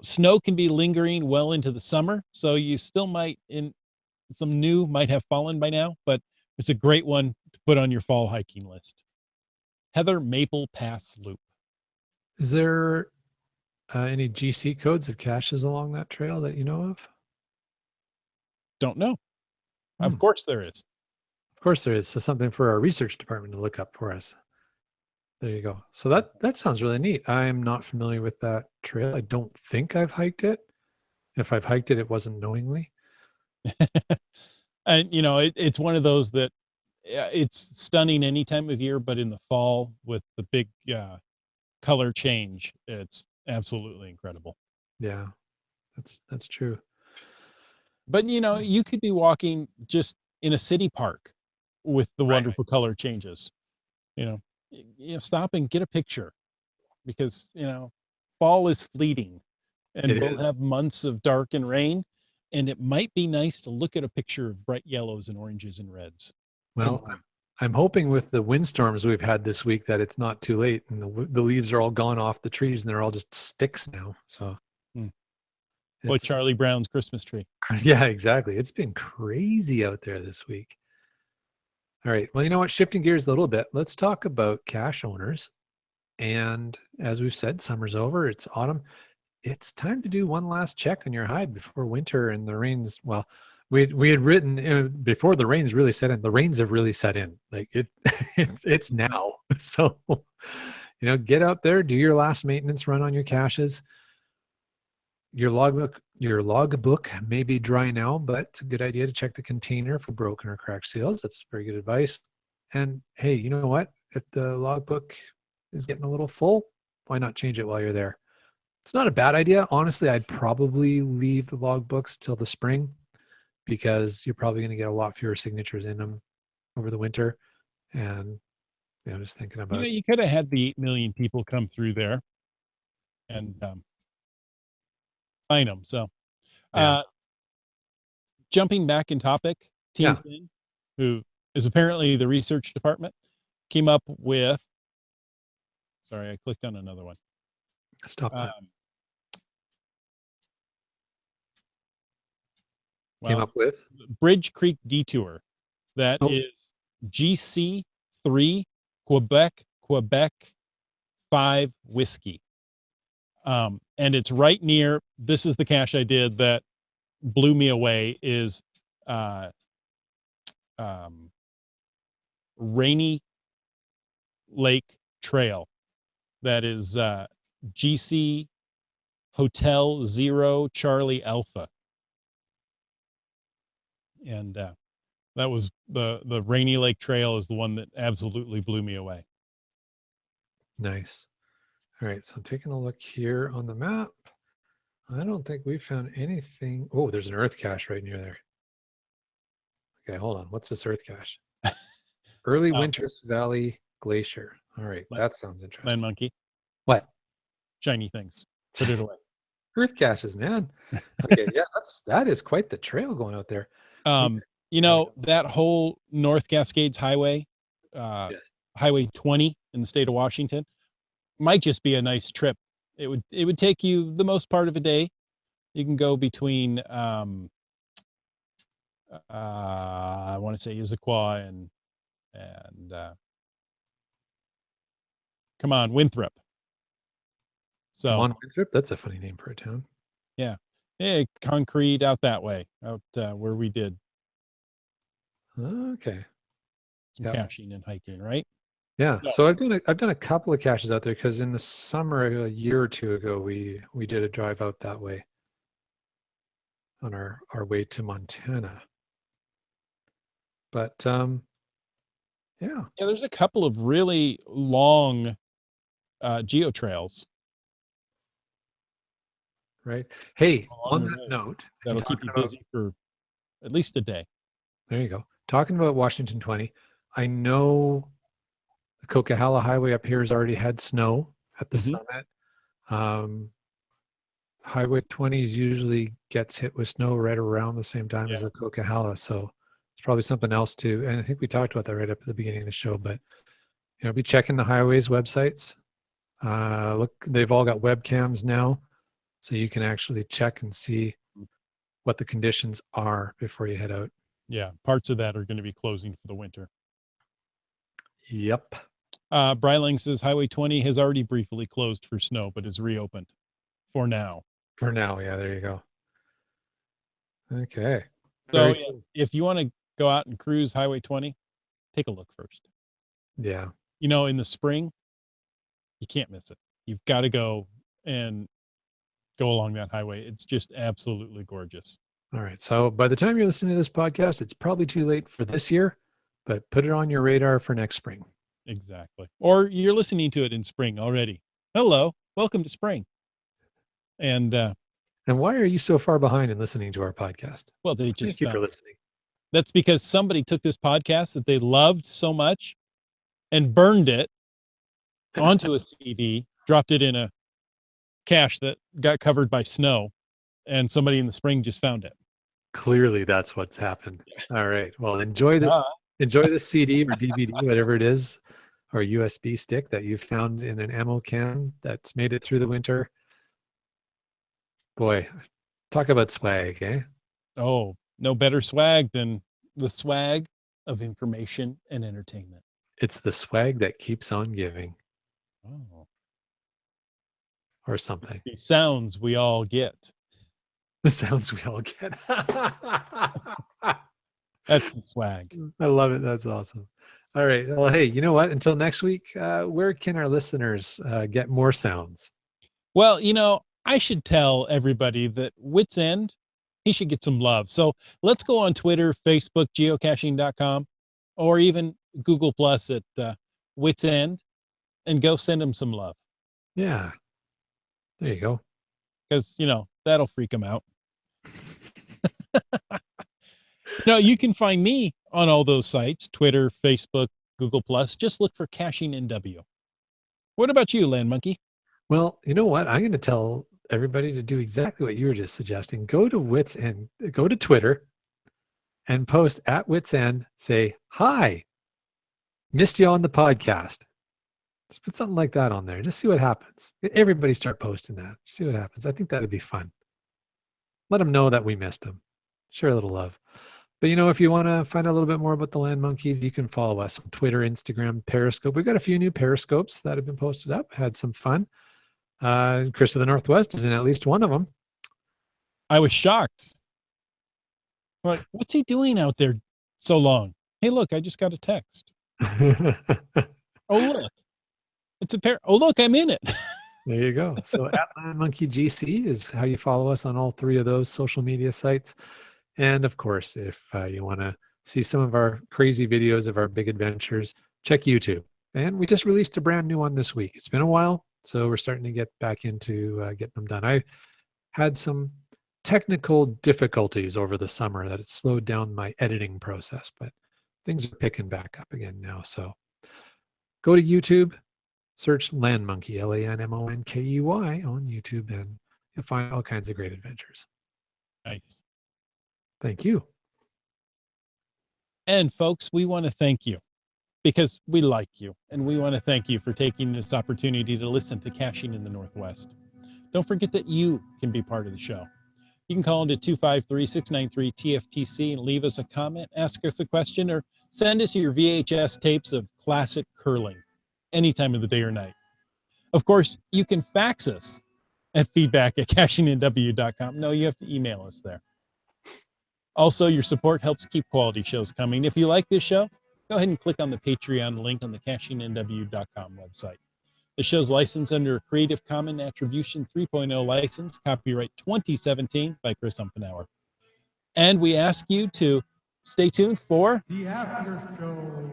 Snow can be lingering well into the summer, so you still some new might have fallen by now, but it's a great one to put on your fall hiking list. Heather Maple Pass Loop. Is there any GC codes of caches along that trail that you know of? Don't know. Of course there is. Of course there is. So something for our research department to look up for us. There you go. So that sounds really neat. I'm not familiar with that trail. I don't think I've hiked it. If I've hiked it, it wasn't knowingly. And it's one of those that it's stunning any time of year, but in the fall with the big color change, it's absolutely incredible. Yeah, that's true. But you could be walking just in a city park with the wonderful color changes. Stop and get a picture because fall is fleeting and we'll have months of dark and rain, and it might be nice to look at a picture of bright yellows and oranges and reds. Well, I'm hoping with the windstorms we've had this week that it's not too late and the leaves are all gone off the trees and they're all just sticks now. So like Charlie Brown's Christmas tree. Yeah, exactly. It's been crazy out there this week. All right. Well, you know what? Shifting gears a little bit, let's talk about cache owners. And as we've said, summer's over. It's autumn. It's time to do one last check on your hide before winter and the rains. Well, we had written before the rains really set in. The rains have really set in. Like it's now. So, get out there, do your last maintenance run on your caches. Your logbook Your logbook may be dry now, but it's a good idea to check the container for broken or cracked seals. That's very good advice. And hey, you know what? If the logbook is getting a little full, why not change it while you're there? It's not a bad idea. Honestly, I'd probably leave the logbooks till the spring because you're probably going to get a lot fewer signatures in them over the winter. And just thinking about You could have had the 8 million people come through there and find them. So, Yeah. jumping back in topic, Team Finn, who is apparently the research department, came up with. Sorry, I clicked on another one. Stop that. Well, came up with Bridge Creek Detour. That is GC3 Quebec 5 whiskey. And it's right near, this is the cache I did that blew me away, is Rainy Lake Trail. That is GC Hotel 0 Charlie Alpha. And that was the Rainy Lake Trail is the one that absolutely blew me away. Nice. All right, so I'm taking a look here on the map. I don't think we found anything. Oh, there's an earth cache right near there. Okay, hold on. What's this earth cache? Early Winters Valley Glacier. All right, that sounds interesting. Land monkey. What? Shiny things. Put it away. Earth caches, man. Okay, yeah, that is quite the trail going out there. That whole North Cascades Highway, Highway 20 in the state of Washington, might just be a nice trip. It would take you the most part of a day. You can go between I want to say Issaquah and come on, Winthrop. So come on, Winthrop. That's a funny name for a town. Yeah. Hey, concrete out that way, out where we did. Okay. Some caching and hiking, right? Yeah. So I've done a couple of caches out there because in the summer a year or two ago we did a drive out that way on our way to Montana. But yeah, there's a couple of really long geo trails. Right. Hey, on that note, that'll keep you busy for at least a day. There you go. Talking about Washington 20, I know the Coquihalla Highway up here has already had snow at the summit. Highway 20 usually gets hit with snow right around the same time as the Coquihalla, so it's probably something else too. And I think we talked about that right up at the beginning of the show. But be checking the highways websites. Look, they've all got webcams now, so you can actually check and see what the conditions are before you head out. Yeah, parts of that are going to be closing for the winter. Yep. Bryling says Highway 20 has already briefly closed for snow, but is reopened for now. For now, yeah, there you go. Okay. So if you want to go out and cruise Highway 20, take a look first. Yeah. In the spring, you can't miss it. You've got to go and go along that highway. It's just absolutely gorgeous. All right. So by the time you're listening to this podcast, it's probably too late for this year, but put it on your radar for next spring. Exactly. Or you're listening to it in spring already. Hello, welcome to spring. And why are you so far behind in listening to our podcast? Well, they just thank you for listening. That's because somebody took this podcast that they loved so much and burned it onto a CD, dropped it in a cache that got covered by snow, and somebody in the spring just found it. Clearly, that's what's happened. All right. Well, enjoy this. Enjoy this CD or DVD, whatever it is, or USB stick that you found in an ammo can that's made it through the winter. Boy, talk about swag, eh? Oh, no better swag than the swag of information and entertainment. It's the swag that keeps on giving. Oh. Or something. The sounds we all get. The sounds we all get. That's the swag. I love it. That's awesome. All right. Well, hey, you know what? Until next week, where can our listeners get more sounds? Well, I should tell everybody that Wits End, he should get some love. So let's go on Twitter, Facebook, geocaching.com, or even Google Plus at Wits End, and go send him some love. Yeah. There you go. Because, that'll freak him out. No, you can find me on all those sites, Twitter, Facebook, Google Plus. Just look for Caching NW. What about you, Land Monkey? Well, you know what? I'm going to tell everybody to do exactly what you were just suggesting. Go to Wits End, go to Twitter and post at Wits End, say, hi, missed you on the podcast. Just put something like that on there. Just see what happens. Everybody start posting that. See what happens. I think that'd be fun. Let them know that we missed them. Share a little love. But if you want to find out a little bit more about the Land Monkeys, you can follow us on Twitter, Instagram, Periscope. We've got a few new Periscopes that have been posted up. Had some fun. Chris of the Northwest is in at least one of them. I was shocked. Like, what's he doing out there so long? Hey, look, I just got a text. Oh, look. It's a pair. Oh, look, I'm in it. There you go. So at Land Monkey GC is how you follow us on all three of those social media sites. And of course, if you want to see some of our crazy videos of our big adventures, check YouTube. And we just released a brand new one this week. It's been a while, so we're starting to get back into getting them done. I had some technical difficulties over the summer that it slowed down my editing process, but things are picking back up again now. So go to YouTube, search Land Monkey, LANMONKEY on YouTube, and you'll find all kinds of great adventures. Nice. Thank you. And folks, we want to thank you because we like you, and we want to thank you for taking this opportunity to listen to Caching in the Northwest. Don't forget that you can be part of the show. You can call into 253-693-TFTC and leave us a comment, ask us a question, or send us your VHS tapes of classic curling any time of the day or night. Of course, you can fax us at feedback@cachingnw.com. No, you have to email us there. Also, your support helps keep quality shows coming. If you like this show, go ahead and click on the Patreon link on the cachingnw.com website. The show's licensed under a Creative Commons Attribution 3.0 license, copyright 2017 by Chris Umpenauer. And we ask you to stay tuned for The After Show.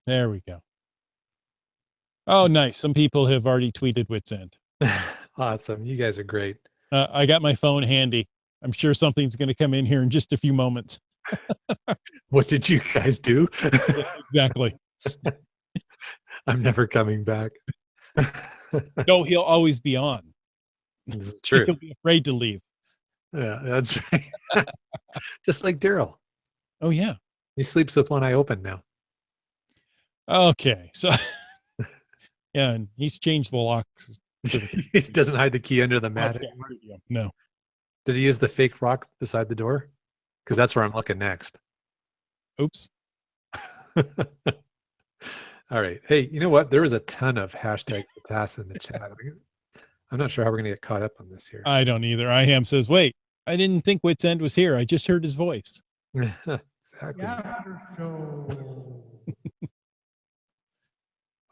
There we go. Oh, nice. Some people have already tweeted Wits End. Awesome. You guys are great. I got my phone handy. I'm sure something's going to come in here in just a few moments. What did you guys do? Exactly. I'm never coming back. No, he'll always be on. This is true. He'll be afraid to leave. Yeah, that's right. Just like Daryl. Oh, yeah. He sleeps with one eye open now. Okay. So, yeah, and he's changed the locks. He doesn't hide the key under the mat Okay. anymore. No. Does he use the fake rock beside the door? Because that's where I'm looking next. Oops. All right. Hey, you know what? There was a ton of hashtag Patassa in the chat. I'm not sure how we're going to get caught up on this here. I don't either. IHAM says, wait, I didn't think Wits End was here. I just heard his voice. Exactly. After show.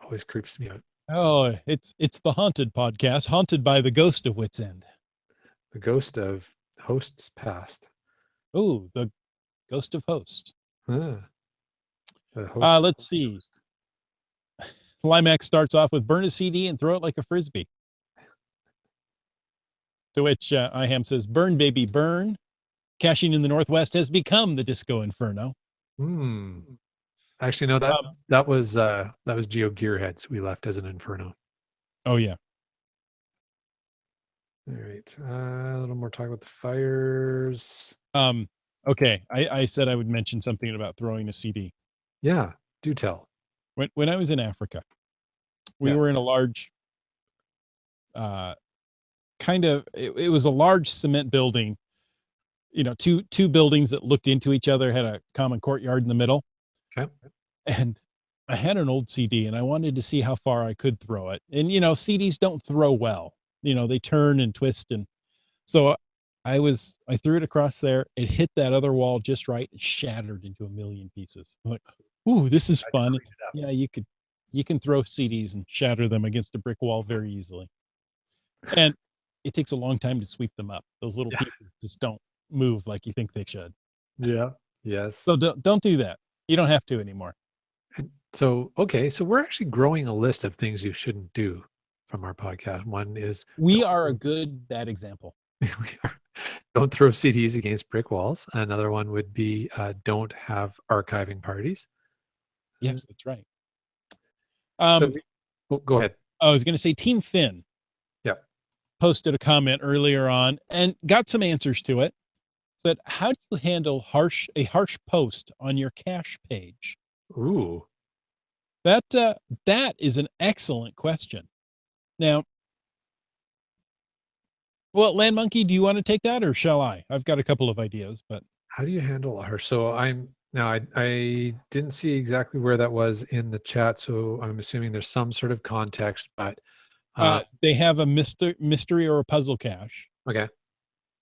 Always creeps me out. Oh, it's the Haunted podcast, haunted by the ghost of Wits End. The ghost of hosts past. Oh, the ghost of host. The host Let's see. Limax starts off with burn a CD and throw it like a frisbee. To which IHAM says, burn, baby, burn. Caching in the Northwest has become the disco inferno. Actually, no, that was Geo Gearheads we left as an inferno. Oh, yeah. All right. A little more talk about the fires. Okay. I said I would mention something about throwing a CD. Yeah, do tell. When I was in Africa, we Yes. were in a large, it was a large cement building, two buildings that looked into each other, had a common courtyard in the middle. Okay. And I had an old CD and I wanted to see how far I could throw it. And, CDs don't throw well, they turn and twist. And so I threw it across there. It hit that other wall just right. It shattered into a million pieces. I'm like, ooh, this is fun. cleaned it up. Yeah, you can throw CDs and shatter them against a brick wall very easily. And it takes a long time to sweep them up. Those little Yeah. pieces just don't move like you think they should. Yeah. Yes. So don't do that. You don't have to anymore. So, okay. So we're actually growing a list of things you shouldn't do from our podcast. One is We are a good bad example. don't throw CDs against brick walls. Another one would be don't have archiving parties. Yes, that's right. Go ahead. I was going to say Team Finn. Yep. Posted a comment earlier on and got some answers to it. Said, how do you handle a harsh post on your cache page? Ooh. That is an excellent question. Now, well, Land Monkey, do you want to take that or shall I? I've got a couple of ideas, but How do you handle her? So I didn't see exactly where that was in the chat, so I'm assuming there's some sort of context, but they have a mystery or a puzzle cache. okay.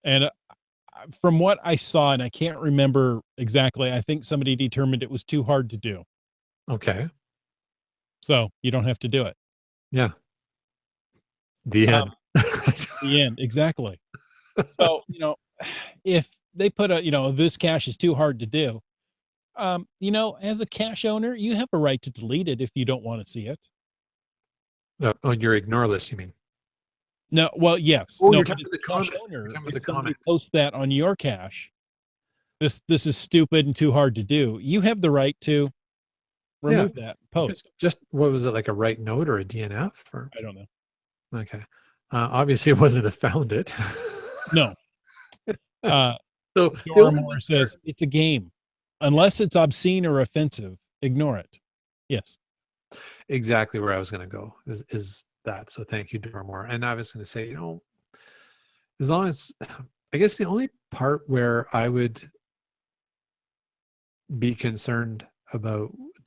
And from what I saw, and I can't remember exactly, I think somebody determined it was too hard to do. Okay. So you don't have to do it. Yeah. The end. The end, exactly. So, if they put this cache is too hard to do, as a cache owner, you have a right to delete it if you don't want to see it. On your ignore list, you mean? No, well, yes. Oh, no, you're but talking as the a cache comment. owner, You're talking about if the somebody comment. posts that on your cache, this is stupid and too hard to do. You have the right to remove that post. Just what was it, like a write note or a DNF? Or I don't know. okay. Obviously, it wasn't a found it. No. So Dora Moore says it's a game. Unless it's obscene or offensive, ignore it. Yes. Exactly where I was going to go is that. So thank you, Dora Moore. And I was going to say, as long as, I guess the only part where I would be concerned about what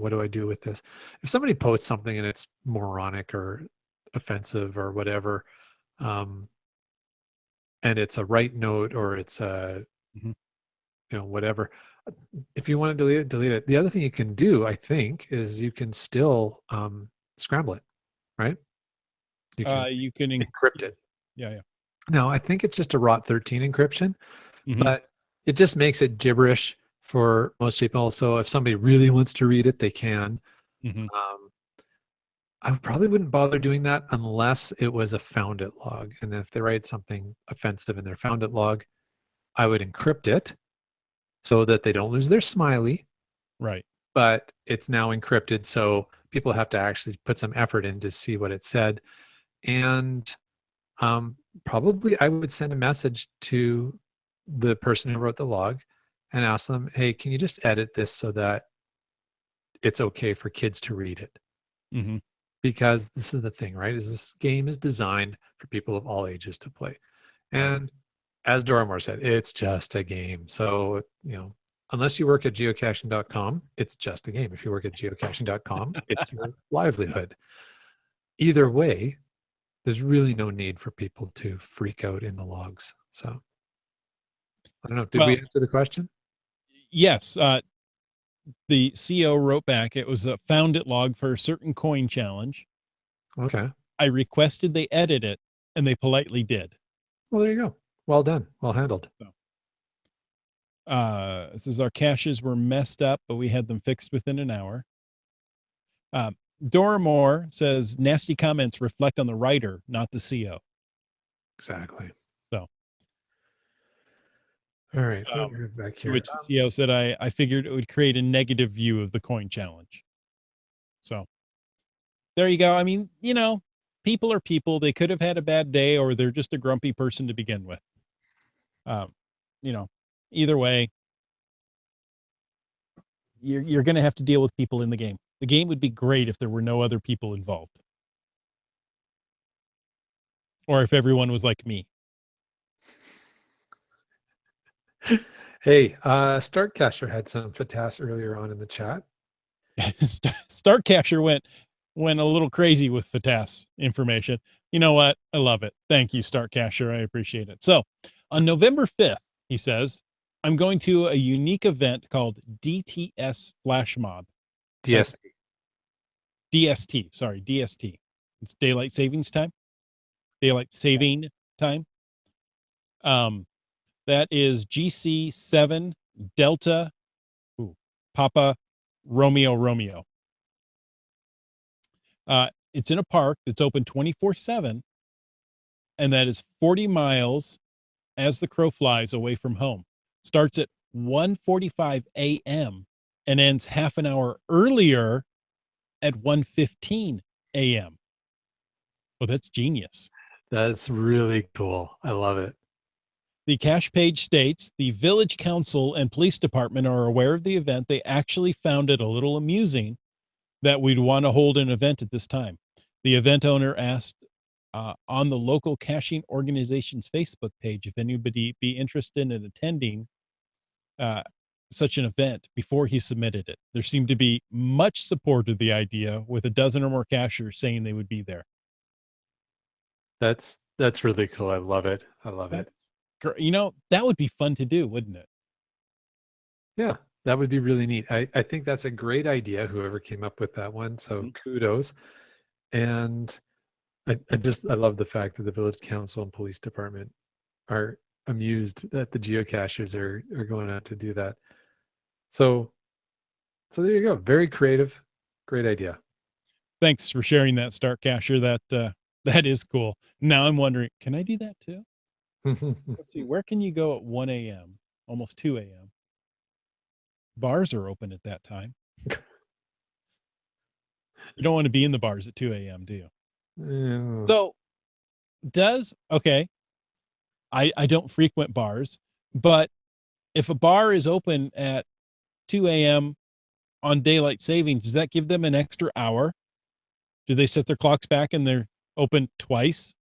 do I do with this? If somebody posts something and it's moronic or offensive or whatever, and it's a write note or it's a, whatever, if you want to delete it. The other thing you can do, I think, is you can still scramble it, right? You can encrypt it. Yeah. No, I think it's just a ROT13 encryption, Mm-hmm. but it just makes it gibberish for most people. So if somebody really wants to read it, they can. Mm-hmm. I probably wouldn't bother doing that unless it was a found it log. And if they write something offensive in their found it log, I would encrypt it so that they don't lose their smiley. Right. But it's now encrypted, so people have to actually put some effort in to see what it said. And probably I would send a message to the person who wrote the log and ask them, hey, can you just edit this so that it's okay for kids to read it? Mm-hmm. Because this is the thing, right? Is this game is designed for people of all ages to play. And as Dora Moore said, it's just a game. So, unless you work at geocaching.com, it's just a game. If you work at geocaching.com, it's your livelihood. Either way, there's really no need for people to freak out in the logs. So I don't know. Did we answer the question? Yes. The CO wrote back, it was a found it log for a certain coin challenge. Okay. I requested they edit it and they politely did. Well, there you go. Well done. Well handled. It says our caches were messed up, but we had them fixed within an hour. Dora Moore says nasty comments reflect on the writer, not the CO. Exactly. So. All right. Back here. Which the CO said, I figured it would create a negative view of the coin challenge. So there you go. I mean, people are people. They could have had a bad day or they're just a grumpy person to begin with. Either way, you're going to have to deal with people in the game. The game would be great if there were no other people involved. Or if everyone was like me. Hey, Startcacher had some fantastic earlier on in the chat. Startcacher went, went a little crazy with FATAS information. You know what? I love it. Thank you, Start Casher. I appreciate it. So on November 5th, he says, I'm going to a unique event called DTS Flash Mob. DST. DST. Sorry, DST. It's daylight savings time. Daylight saving time. That is GC7 Delta Papa Romeo. It's in a park that's open 24/7, and that is 40 miles as the crow flies away from home. Starts at 1:45 a.m. and ends half an hour earlier at 1:15 a.m. Well, that's genius. That's really cool. I love it. The cash page states the village council and police department are aware of the event. They actually found it a little amusing that we'd want to hold an event at this time. The event owner asked on the local caching organization's Facebook page if anybody be interested in attending such an event before he submitted it. There seemed to be much support of the idea, with a dozen or more cachers saying they would be there. That's really cool. I love it. I love it. You know, that would be fun to do, wouldn't it? Yeah, that would be really neat. I think that's a great idea, whoever came up with that one. So kudos. And I love the fact that the village council and police department are amused that the geocachers are going out to do that. So there you go. Very creative. Great idea. Thanks for sharing that, Start Cacher. That is cool. Now I'm wondering, can I do that too? Let's see, where can you go at 1 a.m., almost 2 a.m.? Bars are open at that time. You don't want to be in the bars at 2 a.m., do you? Yeah. So I don't frequent bars, but if a bar is open at 2 a.m. on daylight savings, does that give them an extra hour? Do they set their clocks back and they're open twice?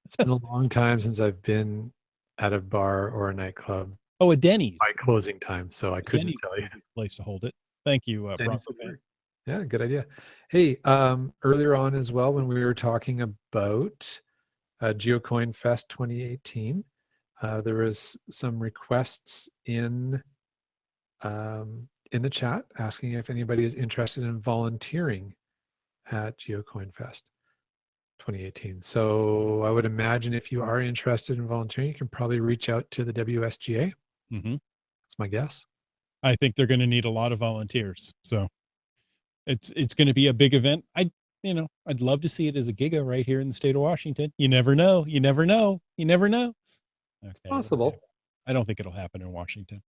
It's been a long time since I've been at a bar or a nightclub Oh, a Denny's. by closing time, so I couldn't Denny's tell you. would be the place to hold it. Thank you, Denny's Bronco would fan. work. Yeah, good idea. Hey, earlier on as well, when we were talking about GeoCoin Fest 2018, there was some requests in the chat asking if anybody is interested in volunteering at GeoCoin Fest 2018. So I would imagine if you are interested in volunteering, you can probably reach out to the WSGA. Mm-hmm. That's my guess. I think they're going to need a lot of volunteers. So it's going to be a big event. I'd love to see it as a giga right here in the state of Washington. You never know. You never know. You never know. Okay, It's possible. I don't think it'll happen in Washington.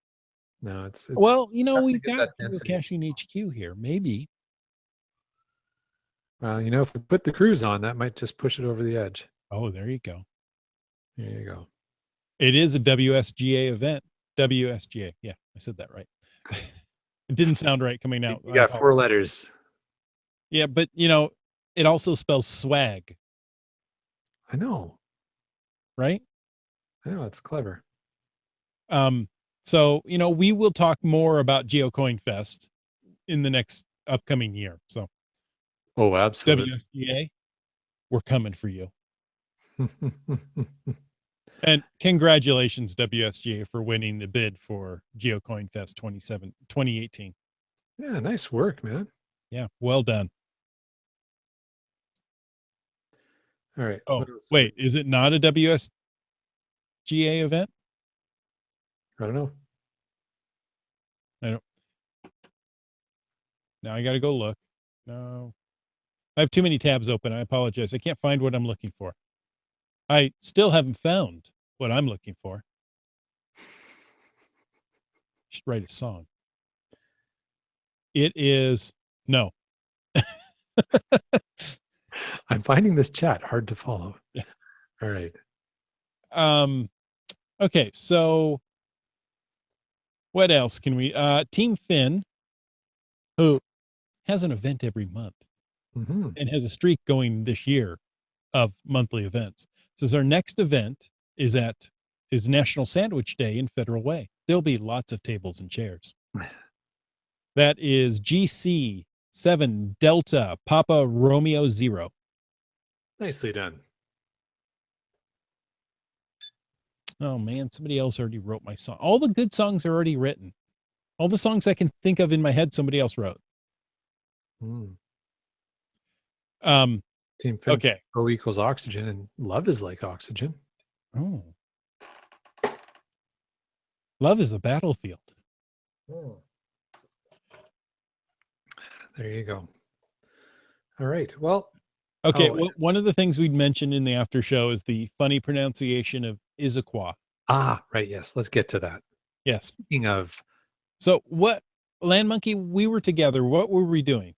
No, it's well, tough to we've get got that density. Geocaching HQ here. Maybe. Well, if we put the cruise on, that might just push it over the edge. Oh, there you go. There you go. It is a WSGA event. WSGA. Yeah, I said that right. It didn't sound right coming out. You got 4 letters. Yeah, but it also spells swag. I know. Right? I know, it's clever. So, we will talk more about GeoCoin Fest in the next upcoming year. So, oh, absolutely. WSGA, we're coming for you. And congratulations, WSGA, for winning the bid for GeoCoin Fest 2018. Yeah, nice work, man. Yeah, well done. All right. Oh, wait, is it not a WSGA event? I don't know. Now I got to go look. No. I have too many tabs open. I apologize. I can't find what I'm looking for. I still haven't found what I'm looking for. Should write a song. It is no. I'm finding this chat hard to follow. Yeah. All right. Okay, so what else can we Team Finn, who has an event every month and has a streak going this year of monthly events, says our next event is National Sandwich Day in Federal Way. There'll be lots of tables and chairs. That is GC 7 Delta Papa Romeo 0. Nicely done. Oh man, somebody else already wrote my song. All the good songs are already written. All the songs I can think of in my head, somebody else wrote. Mm. Um, Team Fence okay. O equals oxygen, and love is like oxygen. Oh. Love is a battlefield. There you go. All right. Well, Okay, oh, one of the things we'd mentioned in the after show is the funny pronunciation of Issaquah. right. Yes. Let's get to that. Yes. Speaking of, So what, Land Monkey, we were together. What were we doing?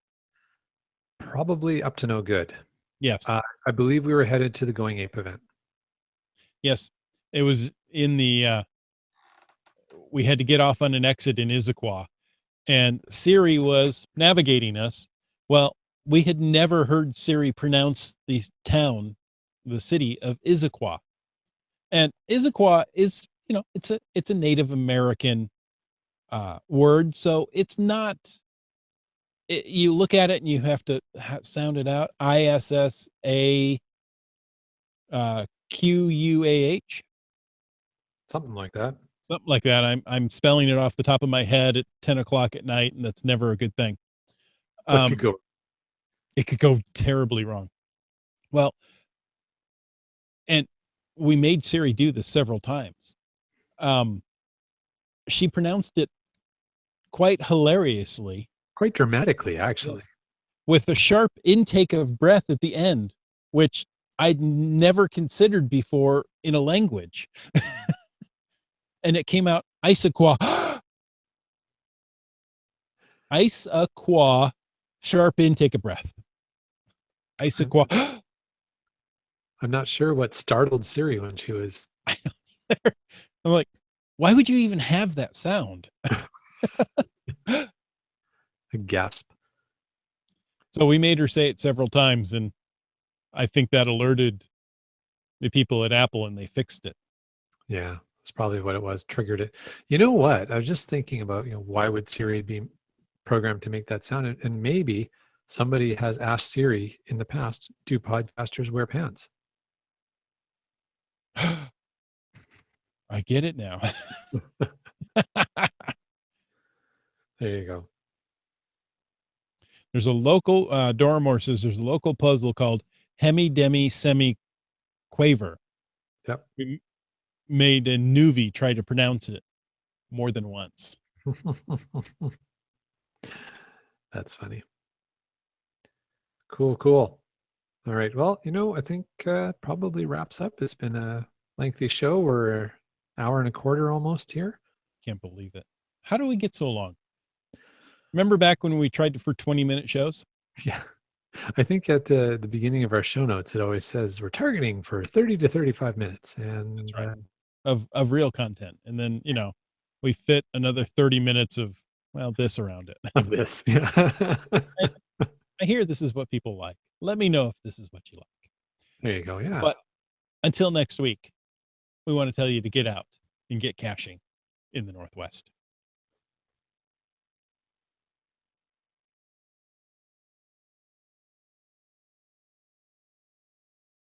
probably up to no good. Yes. I believe we were headed to the Going Ape event. Yes. It was in the, we had to get off on an exit in Issaquah, and Siri was navigating us. Well, we had never heard Siri pronounce the town, the city of Issaquah. And Issaquah is, it's a Native American word. So it's not, you look at it and you have to sound it out. ISSA QUAH, Something like that. something like that. I'm spelling it off the top of my head at 10 o'clock at night, and that's never a good thing. What could go? It could go terribly wrong. Well, and we made Siri do this several times. She pronounced it quite hilariously, Quite dramatically, actually. with a sharp intake of breath at the end, which I'd never considered before in a language. And it came out Issaquah. Issaquah, sharp intake of breath. Issaquah. I'm not sure what startled Siri when she was. I'm like, why would you even have that sound? A gasp. So we made her say it several times, and I think that alerted the people at Apple, and they fixed it. Yeah, that's probably what it was, triggered it. You know what? I was just thinking about, why would Siri be programmed to make that sound? And maybe somebody has asked Siri in the past, do podcasters wear pants? I get it now. There you go. There's a local, Doramore says there's a local puzzle called Hemi Demi Semi Quaver. Yep. We made a Nuvi try to pronounce it more than once. That's funny. Cool, cool. All right. Well, I think probably wraps up. It's been a lengthy show. We're an hour and a quarter almost here. Can't believe it. How do we get so long? Remember back when we tried for 20-minute shows? Yeah. I think at the beginning of our show notes, it always says we're targeting for 30 to 35 minutes. And That's right. Of real content. And then, we fit another 30 minutes of, this around it. Of this. Yeah. I hear this is what people like. Let me know if this is what you like. There you go. Yeah. But until next week, we want to tell you to get out and get caching in the Northwest.